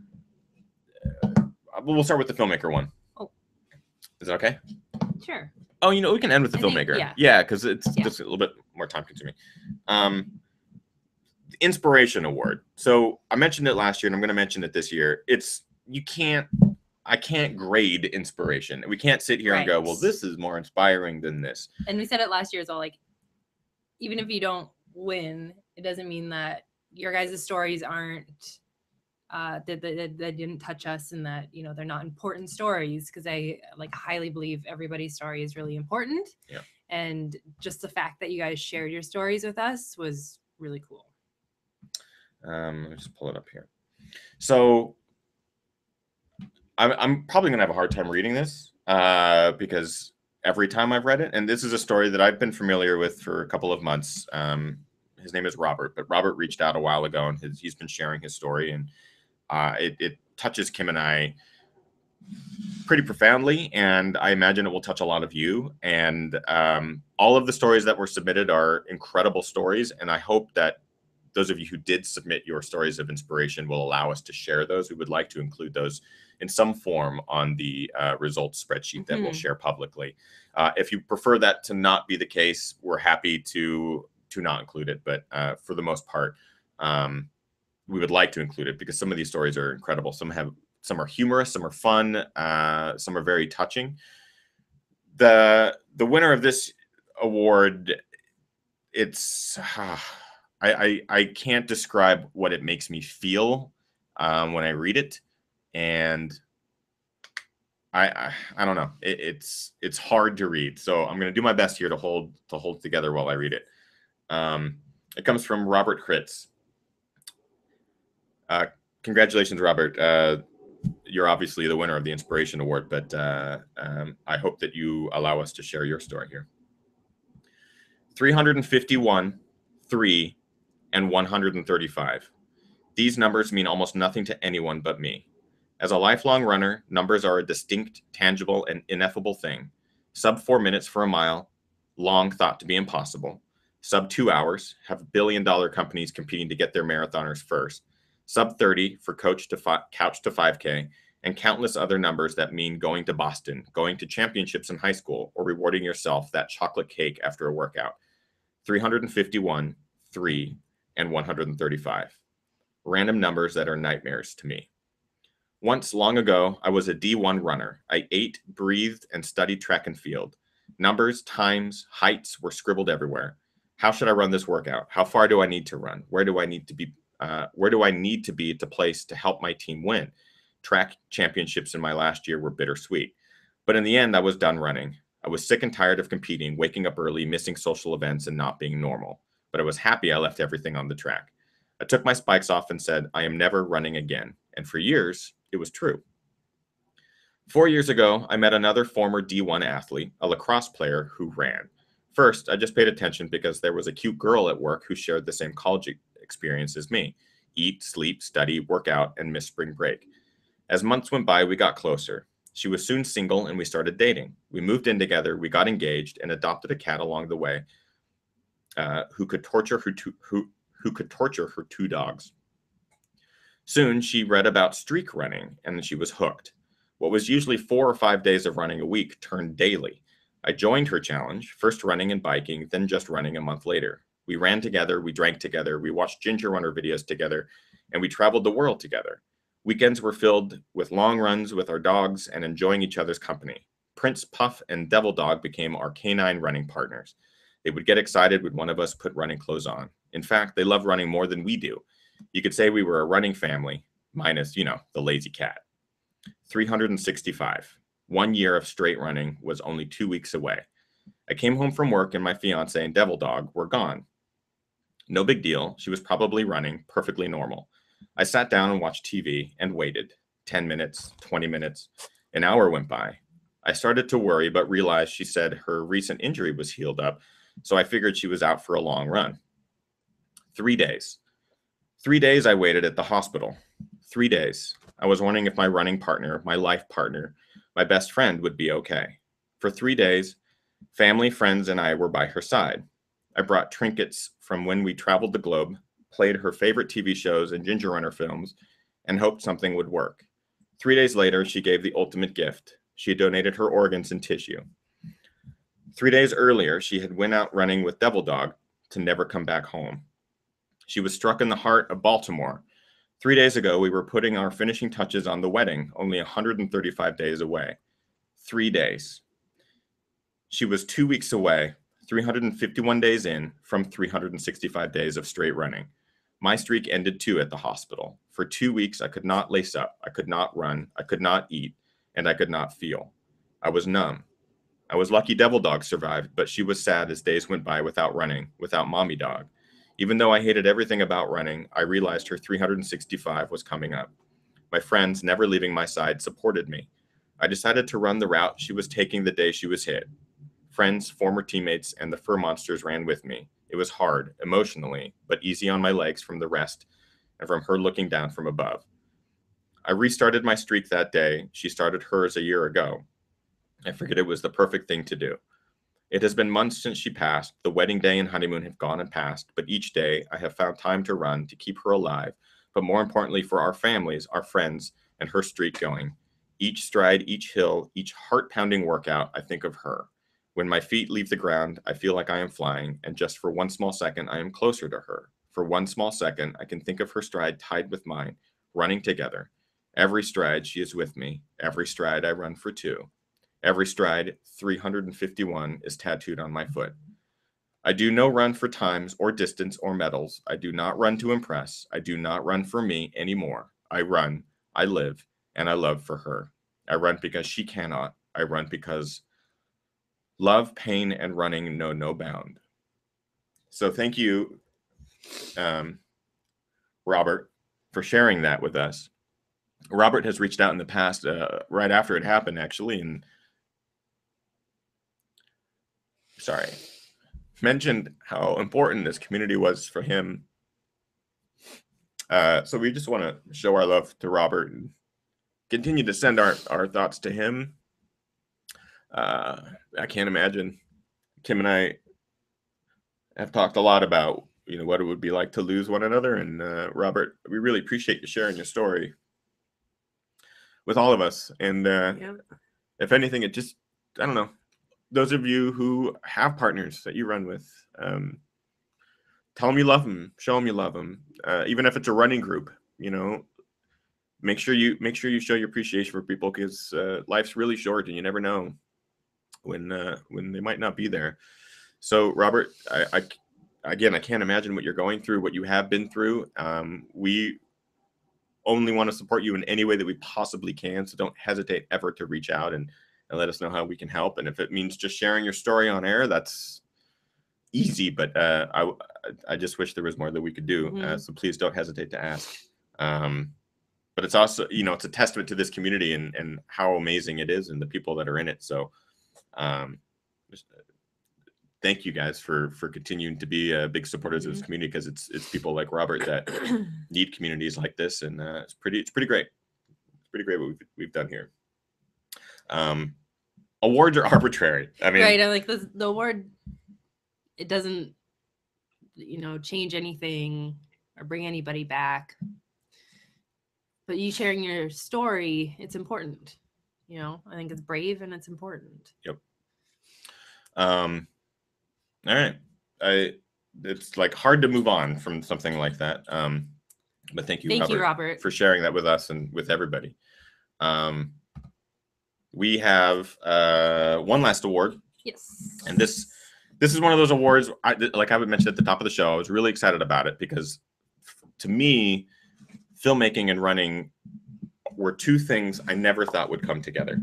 we'll start with the Filmmaker one. Oh. Is that okay? Sure. Oh, we can end with the Filmmaker. Yeah, because it's just a little bit more time consuming. The Inspiration Award. So I mentioned it last year, and I'm going to mention it this year. I can't grade inspiration. We can't sit here and go, well, this is more inspiring than this. And we said it last year as well, like, even if you don't win, it doesn't mean that your guys' stories aren't, that didn't touch us and that, they're not important stories. Because I highly believe everybody's story is really important. Yeah. And just the fact that you guys shared your stories with us was really cool. Let me just pull it up here. So I'm probably gonna have a hard time reading this because every time I've read it, and this is a story that I've been familiar with for a couple of months. His name is Robert, but Robert reached out a while ago, and he's been sharing his story, and it touches Kim and I pretty profoundly, and I imagine it will touch a lot of you. And all of the stories that were submitted are incredible stories, and I hope that those of you who did submit your stories of inspiration will allow us to share those. We would like to include those in some form on the results spreadsheet that we'll share publicly. If you prefer that to not be the case, we're happy to not include it, but for the most part, we would like to include it because some of these stories are incredible. Some are humorous, some are fun, some are very touching. The winner of this award, it's I can't describe what it makes me feel when I read it, and I don't know. It's hard to read, so I'm going to do my best here to hold together while I read it. It comes from Robert Kritz. Congratulations, Robert. You're obviously the winner of the Inspiration Award, but I hope that you allow us to share your story here. 351, 3, and 135. These numbers mean almost nothing to anyone but me. As a lifelong runner, numbers are a distinct, tangible, and ineffable thing. Sub 4 minutes for a mile, long thought to be impossible. Sub 2 hours, have billion-dollar companies competing to get their marathoners first. Sub 30 for couch to 5K, and countless other numbers that mean going to Boston, going to championships in high school, or rewarding yourself that chocolate cake after a workout. 351, 3, and 135. Random numbers that are nightmares to me. Once, long ago, I was a D1 runner. I ate, breathed, and studied track and field. Numbers, times, heights were scribbled everywhere. How should I run this workout? How far do I need to run? Where do I need to be? To place to help my team win? Track championships in my last year were bittersweet. But in the end, I was done running. I was sick and tired of competing, waking up early, missing social events, and not being normal. But I was happy I left everything on the track. I took my spikes off and said, I am never running again. And for years, it was true. 4 years ago, I met another former D1 athlete, a lacrosse player who ran. First, I just paid attention because there was a cute girl at work who shared the same college experience as me. Eat, sleep, study, work out, and miss spring break. As months went by, we got closer. She was soon single and we started dating. We moved in together, we got engaged, and adopted a cat along the way who could torture her two dogs. Soon, she read about streak running, and she was hooked. What was usually 4 or 5 days of running a week turned daily. I joined her challenge, first running and biking, then just running a month later. We ran together, we drank together, we watched gingerrunner videos together, and we traveled the world together. Weekends were filled with long runs with our dogs and enjoying each other's company. Prince, Puff, and Devil Dog became our canine running partners. They would get excited when one of us put running clothes on. In fact, they love running more than we do. You could say we were a running family, minus, the lazy cat. 365. 1 year of straight running was only 2 weeks away. I came home from work and my fiance and Devil Dog were gone. No big deal. She was probably running, perfectly normal. I sat down and watched TV and waited. 10 minutes, 20 minutes, an hour went by. I started to worry, but realized she said her recent injury was healed up, so I figured she was out for a long run. 3 days. 3 days I waited at the hospital. 3 days. I was wondering if my running partner, my life partner, my best friend would be okay. For 3 days, family, friends, and I were by her side. I brought trinkets from when we traveled the globe, played her favorite TV shows and gingerrunner films, and hoped something would work. 3 days later, she gave the ultimate gift. She donated her organs and tissue. 3 days earlier, she had went out running with Devil Dog to never come back home. She was struck in the heart of Baltimore. 3 days ago, we were putting our finishing touches on the wedding, only 135 days away. 3 days. She was 2 weeks away, 351 days in from 365 days of straight running. My streak ended too at the hospital. For 2 weeks, I could not lace up, I could not run, I could not eat, and I could not feel. I was numb. I was lucky Devil Dog survived, but she was sad as days went by without running, without Mommy Dog. Even though I hated everything about running, I realized her 365 was coming up. My friends, never leaving my side, supported me. I decided to run the route she was taking the day she was hit. Friends, former teammates, and the fur monsters ran with me. It was hard, emotionally, but easy on my legs from the rest and from her looking down from above. I restarted my streak that day. She started hers a year ago. I figured it was the perfect thing to do. It has been months since she passed. The wedding day and honeymoon have gone and passed, but each day I have found time to run to keep her alive, but more importantly for our families, our friends, and her streak going. Each stride, each hill, each heart-pounding workout, I think of her. When my feet leave the ground, I feel like I am flying, and just for one small second, I am closer to her. For one small second, I can think of her stride tied with mine, running together. Every stride, she is with me. Every stride, I run for two. Every stride, 351, is tattooed on my foot. I do no run for times or distance or medals. I do not run to impress. I do not run for me anymore. I run, I live, and I love for her. I run because she cannot. I run because love, pain, and running know no bound. So thank you, Robert, for sharing that with us. Robert has reached out in the past, right after it happened, actually, and mentioned how important this community was for him. So we just want to show our love to Robert and continue to send our thoughts to him. I can't imagine. Kim and I have talked a lot about, what it would be like to lose one another. And Robert, we really appreciate you sharing your story with all of us. And if anything, it just, I don't know, those of you who have partners that you run with, tell them you love them, show them you love them. Even if it's a running group, make sure you show your appreciation for people, because life's really short and you never know when they might not be there. So Robert, I can't imagine what you're going through, what you have been through. We only want to support you in any way that we possibly can. So don't hesitate ever to reach out and let us know how we can help. And if it means just sharing your story on air, that's easy. But I just wish there was more that we could do. So please don't hesitate to ask. But it's also, it's a testament to this community and how amazing it is and the people that are in it. So thank you guys for continuing to be big supporters of this community, because it's people like Robert that need communities like this. And it's pretty great. It's pretty great what we've done here. Awards are arbitrary. I mean, right. I like the award. It doesn't, change anything or bring anybody back. But you sharing your story, it's important. I think it's brave and it's important. Yep. All right. It's like hard to move on from something like that. But thank you, Robert, for sharing that with us and with everybody. We have one last award. Yes. And this is one of those awards, like I mentioned at the top of the show, I was really excited about it because to me, filmmaking and running were two things I never thought would come together.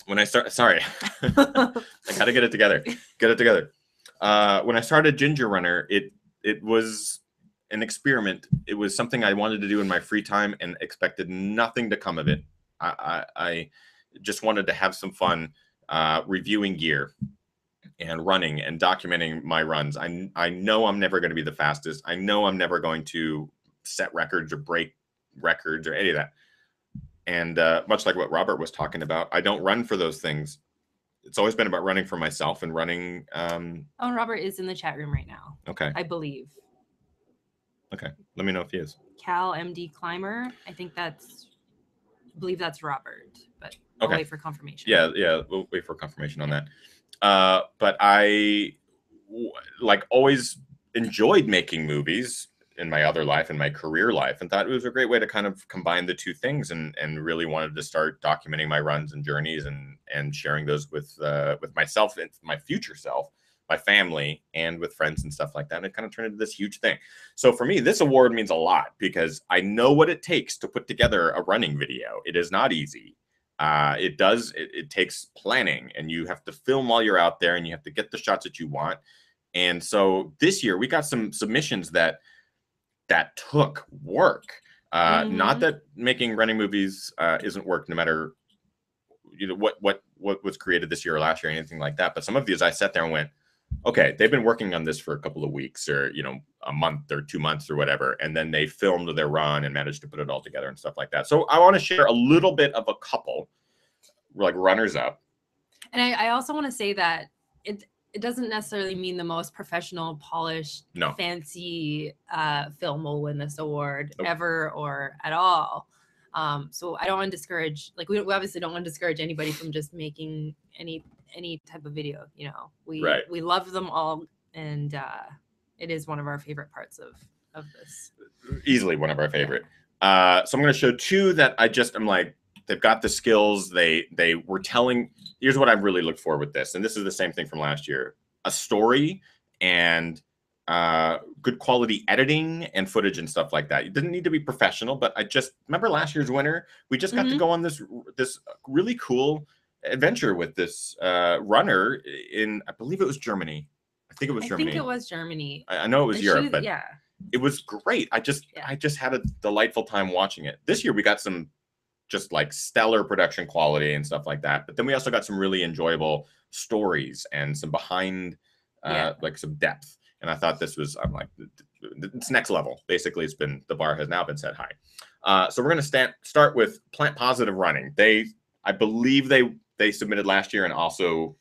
When I start, sorry, I gotta get it together. When I started gingerrunner, it was an experiment. It was something I wanted to do in my free time and expected nothing to come of it. I just wanted to have some fun reviewing gear and running and documenting my runs. I know I'm never going to be the fastest. I know I'm never going to set records or break records or any of that. And much like what Robert was talking about, I don't run for those things. It's always been about running for myself and running. Oh, Robert is in the chat room right now. Okay. I believe. Okay. Let me know if he is. Cal MD Climber. I believe that's Robert, but we'll wait for confirmation. Yeah. We'll wait for confirmation on that. But I always enjoyed making movies in my other life, in my career life, and thought it was a great way to kind of combine the two things, and really wanted to start documenting my runs and journeys and sharing those with myself and my future self, my family, and with friends and stuff like that. And it kind of turned into this huge thing. So for me, this award means a lot because I know what it takes to put together a running video. It is not easy. It takes planning, and you have to film while you're out there, and you have to get the shots that you want. And so this year we got some submissions that took work. Not that making running movies isn't work, no matter what was created this year or last year or anything like that. But some of these I sat there and went, okay, they've been working on this for a couple of weeks or a month or 2 months or whatever, and then they filmed their run and managed to put it all together and stuff like that. So I want to share a little bit of a couple like runners up. And I also want to say that it doesn't necessarily mean the most professional, polished, fancy film will win this award ever or at all. So I don't want to discourage, like, we obviously don't want to discourage anybody from just making any type of video. We love them all, and it is one of our favorite parts of this. Easily one of our favorite. So I'm going to show two that I'm like, they've got the skills. They were telling. Here's what I really look for with this, and this is the same thing from last year: a story and good quality editing and footage and stuff like that. It didn't need to be professional, but I just remember last year's winner. We just got to go on this really cool adventure with this runner in, I believe it was Germany. I think it was Germany. I know it was Europe, but yeah, it was great. I just had a delightful time watching it. This year we got some just like stellar production quality and stuff like that, but then we also got some really enjoyable stories and some behind like some depth. And I thought this was, I'm like, it's next level. Basically, the bar has now been set high. So we're going to start with Plant Positive Running. I believe they submitted last year and also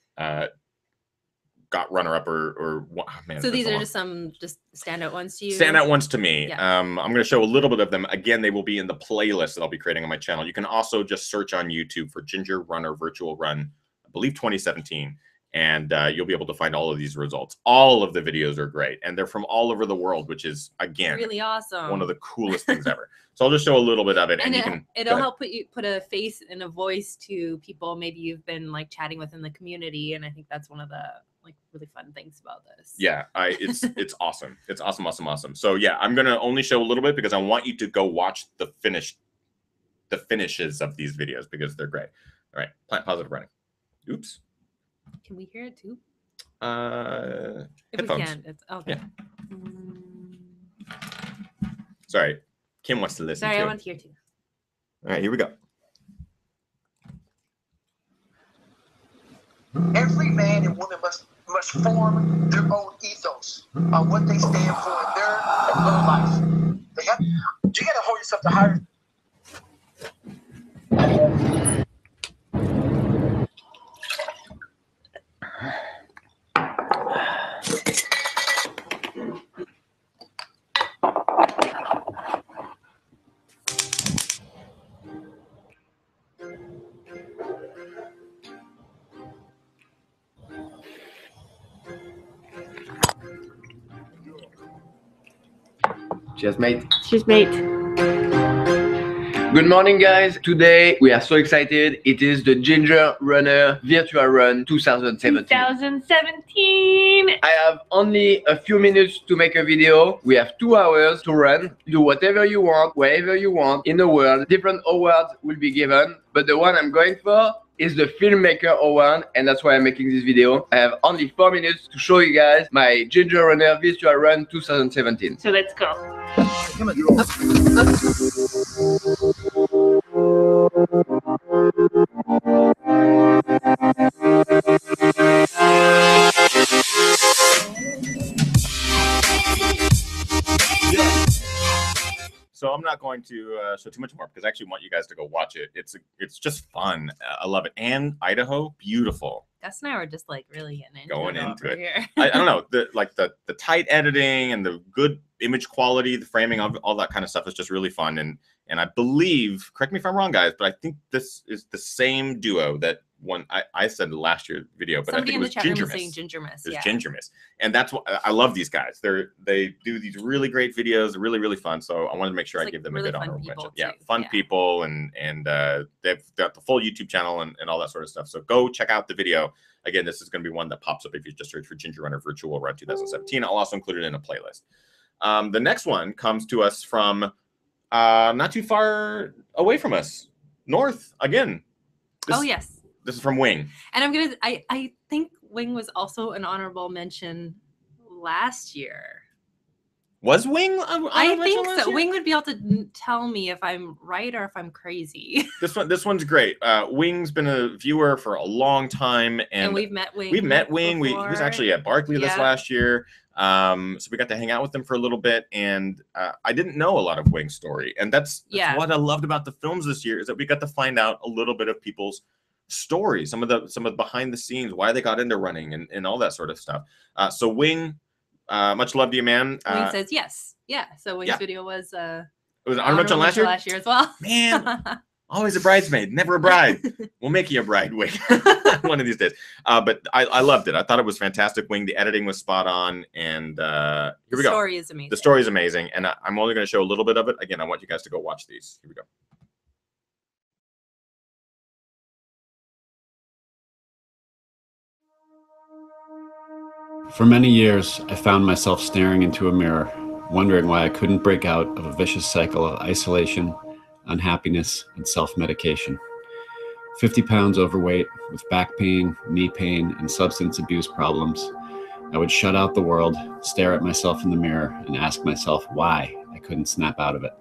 got runner-up or oh, man. So these are just some standout ones to you? Standout ones to me. Yeah. I'm going to show a little bit of them. Again, they will be in the playlist that I'll be creating on my channel. You can also just search on YouTube for Ginger Runner Virtual Run, I believe 2017. And you'll be able to find all of these results. All of the videos are great, and they're from all over the world, which is, again, really awesome. One of the coolest things ever. So I'll just show a little bit of it, and it'll help put a face and a voice to people maybe you've been like chatting with in the community, and I think that's one of the like really fun things about this. Yeah, it's awesome. It's awesome. So yeah, I'm gonna only show a little bit because I want you to go watch the finishes of these videos because they're great. All right, Plant Positive Running. Oops. Can we hear it too? If we can, it's okay. Yeah. Sorry, Kim wants to listen. Sorry, I want to hear too. All right, here we go. Every man and woman must form their own ethos on what they stand for in their little life. You got to hold yourself to higher. Cheers, mate. Cheers, mate. Good morning, guys. Today we are so excited. It is the Ginger Runner Virtual Run 2017. I have only a few minutes to make a video. We have 2 hours to run. Do whatever you want, wherever you want in the world. Different awards will be given, but the one I'm going for is the Filmmaker award, and that's why I'm making this video. I have only 4 minutes to show you guys my Ginger Runner Virtual Run 2017. So let's go. Come on. So I'm not going to show too much more because I actually want you guys to go watch it. It's just fun. I love it. And Idaho, beautiful. Gus and I were just like really going into it. I don't know, the tight editing and the good image quality, the framing of all that kind of stuff is just really fun. And I believe, correct me if I'm wrong, guys, but I think this is the same duo that I said last year's video, but somebody I think it was in the chat room was saying Ginger Miss. It's Ginger Miss, and that's what I love. These guys, they do these really great videos, really fun. So I wanted to make sure I give them really a good honorable mention. Yeah, fun people, and they've got the full YouTube channel and all that sort of stuff. So go check out the video. Again, this is going to be one that pops up if you just search for Ginger Runner Virtual Run 2017. I'll also include it in a playlist. The next one comes to us from not too far away from us, north again. Yes. This is from Wing. And I think Wing was also an honorable mention last year. Was Wing? I think so. Wing would be able to tell me if I'm right or if I'm crazy. This one's great. Wing's been a viewer for a long time, and we've met Wing. We've met Wing. He was actually at Barkley this last year. So we got to hang out with him for a little bit, and I didn't know a lot of Wing's story, and that's what I loved about the films this year, is that we got to find out a little bit of people's stories, some of the behind the scenes, why they got into running, and all that sort of stuff. So Wing, much love to you, man. Wing says yes. Yeah. So Wing's video was it was honorable mention last year as well. Man, always a bridesmaid, never a bride. We'll make you a bride, Wing, one of these days. But I loved it. I thought it was fantastic, Wing. The editing was spot on, and here we go. The story is amazing. The story is amazing, and I'm only going to show a little bit of it. Again, I want you guys to go watch these. Here we go. For many years, I found myself staring into a mirror, wondering why I couldn't break out of a vicious cycle of isolation, unhappiness, and self-medication. 50 pounds overweight, with back pain, knee pain, and substance abuse problems, I would shut out the world, stare at myself in the mirror, and ask myself why I couldn't snap out of it.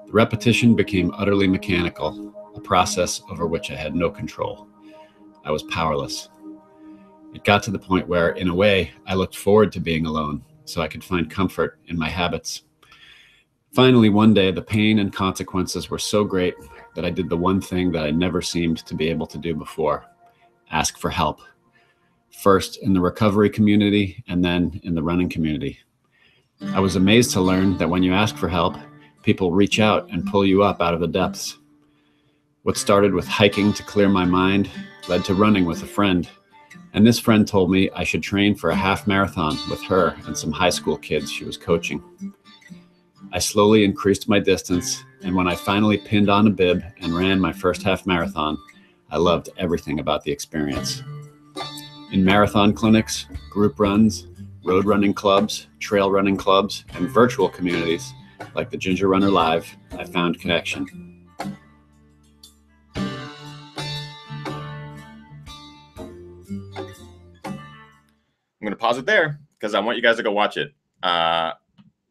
The repetition became utterly mechanical, a process over which I had no control. I was powerless. It got to the point where, in a way, I looked forward to being alone so I could find comfort in my habits. Finally, one day, the pain and consequences were so great that I did the one thing that I never seemed to be able to do before: ask for help. First in the recovery community, and then in the running community. I was amazed to learn that when you ask for help, people reach out and pull you up out of the depths. What started with hiking to clear my mind led to running with a friend. And this friend told me I should train for a half marathon with her and some high school kids she was coaching. I slowly increased my distance, and when I finally pinned on a bib and ran my first half marathon, I loved everything about the experience. In marathon clinics, group runs, road running clubs, trail running clubs, and virtual communities like the Ginger Runner Live, I found connection. I'm going to pause it there because I want you guys to go watch it.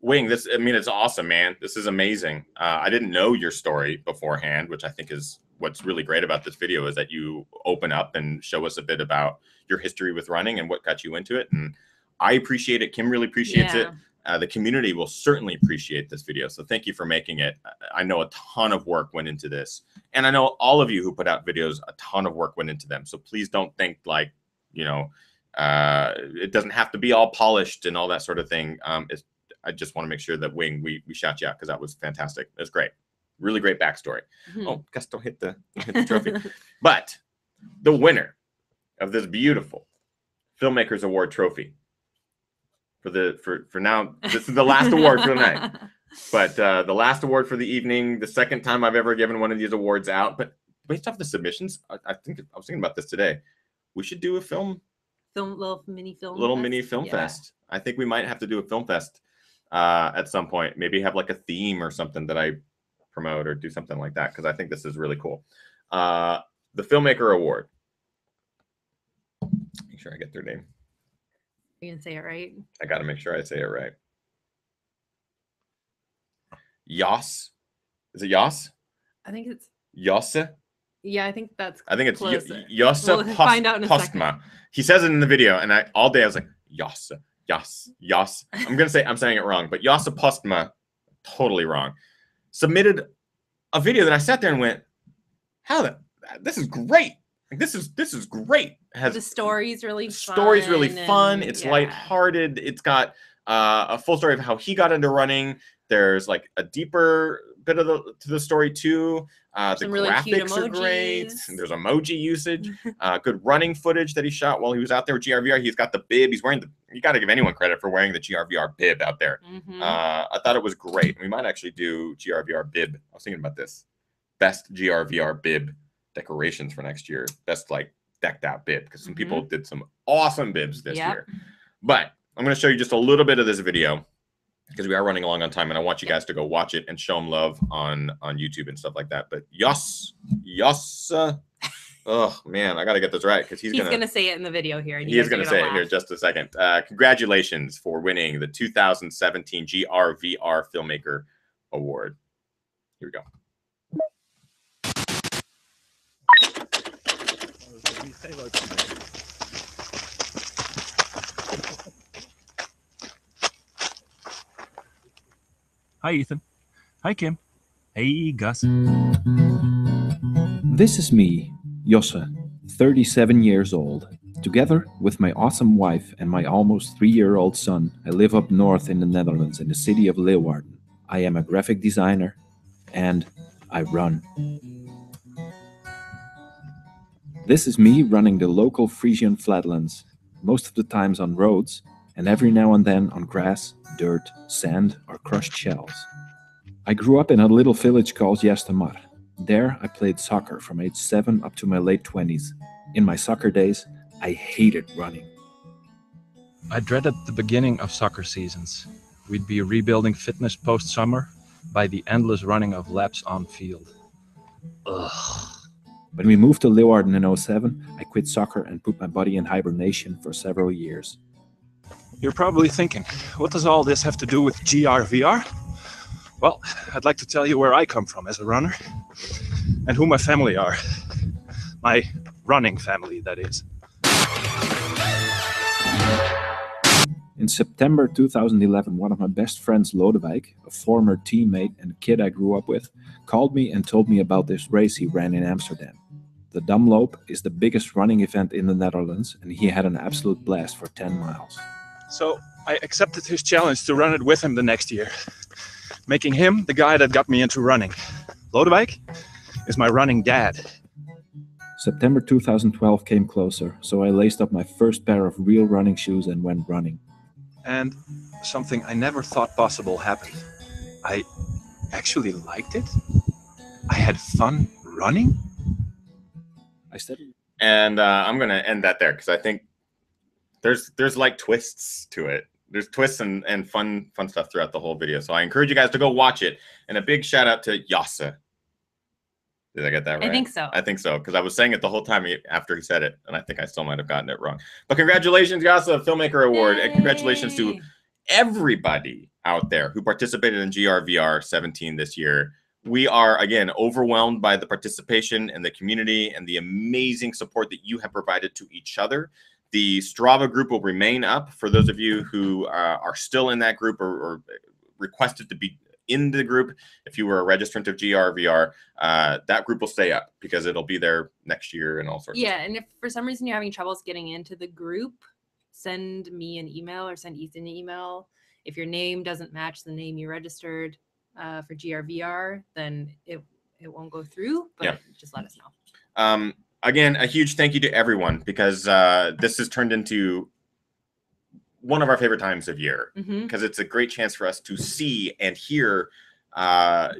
Wing, it's awesome, man. This is amazing. I didn't know your story beforehand, which I think is what's really great about this video, is that you open up and show us a bit about your history with running and what got you into it. And I appreciate it. Kim really appreciates it. The community will certainly appreciate this video. So thank you for making it. I know a ton of work went into this. And I know all of you who put out videos, a ton of work went into them. So please don't think like, it doesn't have to be all polished and all that sort of thing. I just want to make sure that Wing, we shout you out because that was fantastic. It was great. Really great backstory. Mm-hmm. Oh, Gus, don't hit the trophy. But the winner of this beautiful Filmmakers Award trophy for now, this is the last award for the night. But the last award for the evening, the second time I've ever given one of these awards out. But based off the submissions, I was thinking about this today. We should do a little mini film fest. I think we might have to do a film fest at some point. Maybe have like a theme or something that I promote, or do something like that, because I think this is really cool. The Filmmaker Award. Make sure I get their name. You can say it right. I got to make sure I say it right. Yos. Is it Yos? I think it's Yosse. Yeah, I think it's Yosse we'll find out in a Postma. second. He says it in the video, and all day I was like, Yosse, Yos. I'm saying it wrong, but Yosse Postma, totally wrong. Submitted a video that I sat there and went, this is great. Like, this is great. The story's really fun. It's lighthearted. It's got a full story of how he got into running. There's like a deeper bit of the story too. The really graphics are great. There's emoji usage. Good running footage that he shot while he was out there with GRVR. He's got the bib. He's wearing you got to give anyone credit for wearing the GRVR bib out there. Mm-hmm. I thought it was great. We might actually do GRVR bib. I was thinking about this. Best GRVR bib decorations for next year. Best like decked out bib, because some people did some awesome bibs this year. But I'm going to show you just a little bit of this video, because we are running along on time, and I want you guys to go watch it and show them love on YouTube and stuff like that. But Yosse Oh man, I got to get this right because he's gonna say it in the video here. And he is gonna say it here in just a second. Congratulations for winning the 2017 GRVR Filmmaker Award. Here we go. Hi, Ethan. Hi, Kim. Hey, Gus. This is me, Josse, 37 years old. Together with my awesome wife and my almost 3-year-old son, I live up north in the Netherlands in the city of Leeuwarden. I am a graphic designer and I run. This is me running the local Frisian flatlands, most of the times on roads, and every now and then on grass, dirt, sand, or crushed shells. I grew up in a little village called Jastemar. There I played soccer from age 7 up to my late 20s. In my soccer days, I hated running. I dreaded the beginning of soccer seasons. We'd be rebuilding fitness post-summer by the endless running of laps on field. Ugh. When we moved to Leeuwarden in 2007, I quit soccer and put my body in hibernation for several years. You're probably thinking, what does all this have to do with GRVR? Well, I'd like to tell you where I come from as a runner and who my family are. My running family, that is. In September 2011, one of my best friends, Lodewijk, a former teammate and a kid I grew up with, called me and told me about this race he ran in Amsterdam. The Damloop is the biggest running event in the Netherlands, and he had an absolute blast for 10 miles. So I accepted his challenge to run it with him the next year, making him the guy that got me into running. Lodewijk is my running dad. September 2012 came closer, so I laced up my first pair of real running shoes and went running. And something I never thought possible happened. I actually liked it. I had fun running. And I'm gonna end that there because I think there's like twists to it. There's twists and fun stuff throughout the whole video. So I encourage you guys to go watch it. And a big shout out to Josse. Did I get that right? I think so. I think so, because I was saying it the whole time after he said it, and I think I still might have gotten it wrong. But congratulations, Josse, Filmmaker Award, and congratulations to everybody out there who participated in GRVR17 this year. We are, again, overwhelmed by the participation and the community and the amazing support that you have provided to each other. The Strava group will remain up for those of you who are still in that group or requested to be in the group. If you were a registrant of GRVR, that group will stay up because it'll be there next year and all sorts of stuff. And if for some reason you're having troubles getting into the group, send me an email or send Ethan an email. If your name doesn't match the name you registered for GRVR, then it won't go through, but just let us know. Again, a huge thank you to everyone because this has turned into one of our favorite times of year because it's a great chance for us to see and hear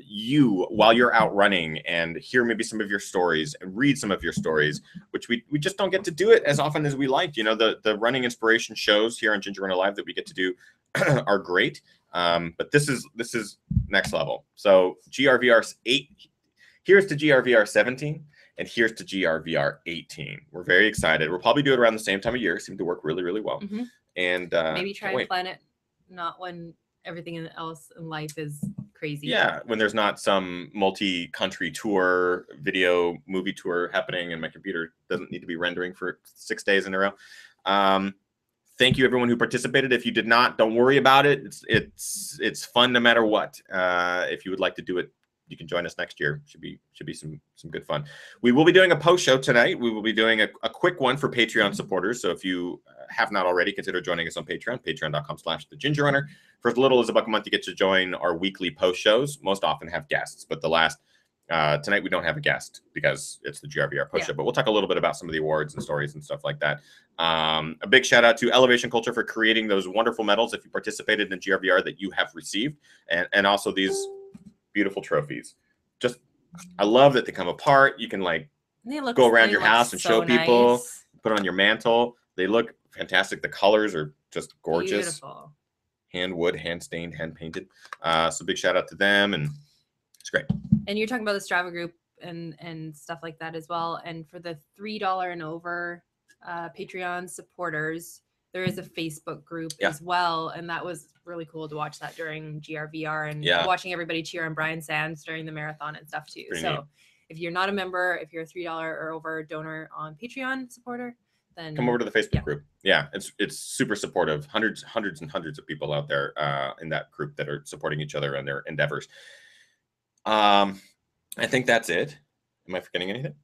you while you're out running and hear maybe some of your stories and read some of your stories, which we just don't get to do it as often as we like. You know, the running inspiration shows here on Ginger Run Alive that we get to do are great, but this is next level. So GRVR8, here's to GRVR17. And here's to GRVR18. We're very excited. We'll probably do it around the same time of year. It seemed to work really, really well. And maybe try and plan it not when everything else in life is crazy. Yeah, when there's not some multi-country tour, video, movie tour happening, and my computer doesn't need to be rendering for 6 days in a row. Thank you, everyone who participated. If you did not, don't worry about it. It's fun no matter what. If you would like to do it, you can join us next year. Should be some good fun. We will be doing a post show tonight. We will be doing a quick one for Patreon supporters. So if you have not already, consider joining us on Patreon, patreon.com/thegingerrunner. For as little as $1 a month, you get to join our weekly post shows. Most often have guests, but the last tonight we don't have a guest because it's the GRVR post show. But we'll talk a little bit about some of the awards and stories and stuff like that. A big shout out to Elevation Culture for creating those wonderful medals if you participated in GRVR that you have received, and also these beautiful trophies. Just, I love that they come apart. You can like go around your house and show people, put it on your mantle. They look fantastic. The colors are just gorgeous. Beautiful. Hand wood, hand stained, hand painted. So big shout out to them, and it's great. And you're talking about the Strava group. and stuff like that as well. And for the $3 and over Patreon supporters, there is a Facebook group as well, and that was really cool to watch that during GRVR and watching everybody cheer on Brian Sands during the marathon and stuff too. So neat. If you're not a member, if you're a $3 or over donor on Patreon supporter, then come over to the Facebook group. Yeah, it's super supportive. Hundreds and hundreds of people out there in that group that are supporting each other in their endeavors. I think that's it. Am I forgetting anything?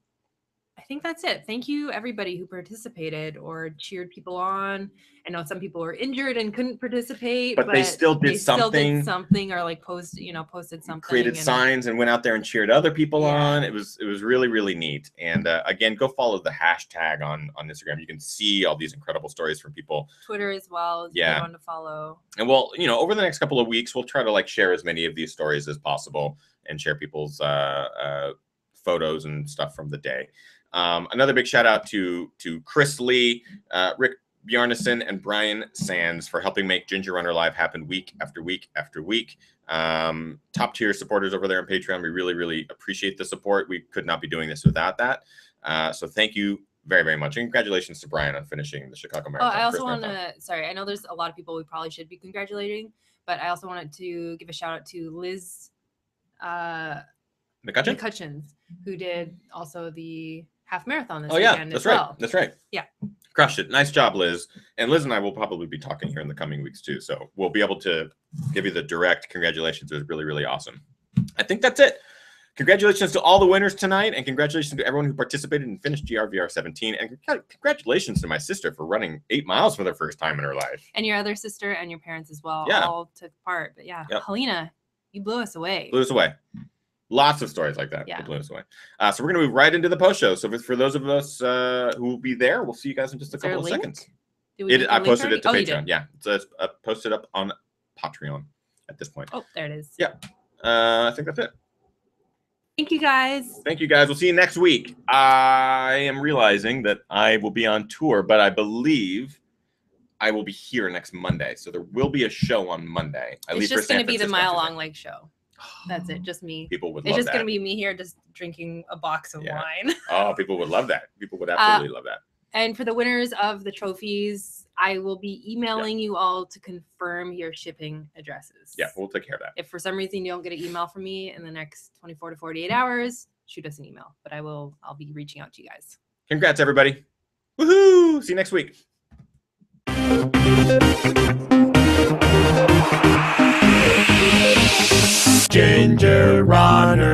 I think that's it. Thank you everybody who participated or cheered people on. I know some people were injured and couldn't participate, but they still did something. Or like posted something, created signs and went out there and cheered other people on. It was really, really neat. And again, go follow the hashtag on Instagram. You can see all these incredible stories from people. Twitter as well is a good one to follow. And we'll, over the next couple of weeks, we'll try to like share as many of these stories as possible and share people's photos and stuff from the day. Another big shout out to Chris Lee, Rick Bjarnason, and Brian Sands for helping make Ginger Runner Live happen week after week after week. Top tier supporters over there on Patreon. We really, really appreciate the support. We could not be doing this without that. So thank you very, very much. And congratulations to Brian on finishing the Chicago Marathon. Oh, I also want to, sorry, I know there's a lot of people we probably should be congratulating, but I also wanted to give a shout out to Liz McCutcheons, who did also the half marathon this weekend as well. That's right. Yeah. Crushed it. Nice job, Liz. And Liz and I will probably be talking here in the coming weeks too. So we'll be able to give you the direct congratulations. It was really, really awesome. I think that's it. Congratulations to all the winners tonight, and congratulations to everyone who participated and finished GRVR17. And congratulations to my sister for running 8 miles for the first time in her life. And your other sister and your parents as well. Yeah. All took part. But Helena, you blew us away. Blew us away. Lots of stories like that. Yeah. Blew us away. So we're going to move right into the post show. So for those of us who will be there, we'll see you guys in just a couple of seconds. I posted it to Patreon. Yeah. So it's posted up on Patreon at this point. Oh, there it is. Yeah. I think that's it. Thank you, guys. Thank you, guys. We'll see you next week. I am realizing that I will be on tour, but I believe I will be here next Monday. So there will be a show on Monday. It's just going to be the Mile Long Lake show. That's it. Just me. People would love that. It's just going to be me here just drinking a box of wine. Oh, people would love that. People would absolutely love that. And for the winners of the trophies, I will be emailing you all to confirm your shipping addresses. Yeah, we'll take care of that. If for some reason you don't get an email from me in the next 24 to 48 hours, shoot us an email. But I'll be reaching out to you guys. Congrats, everybody. Woohoo! See you next week. Ginger Runner.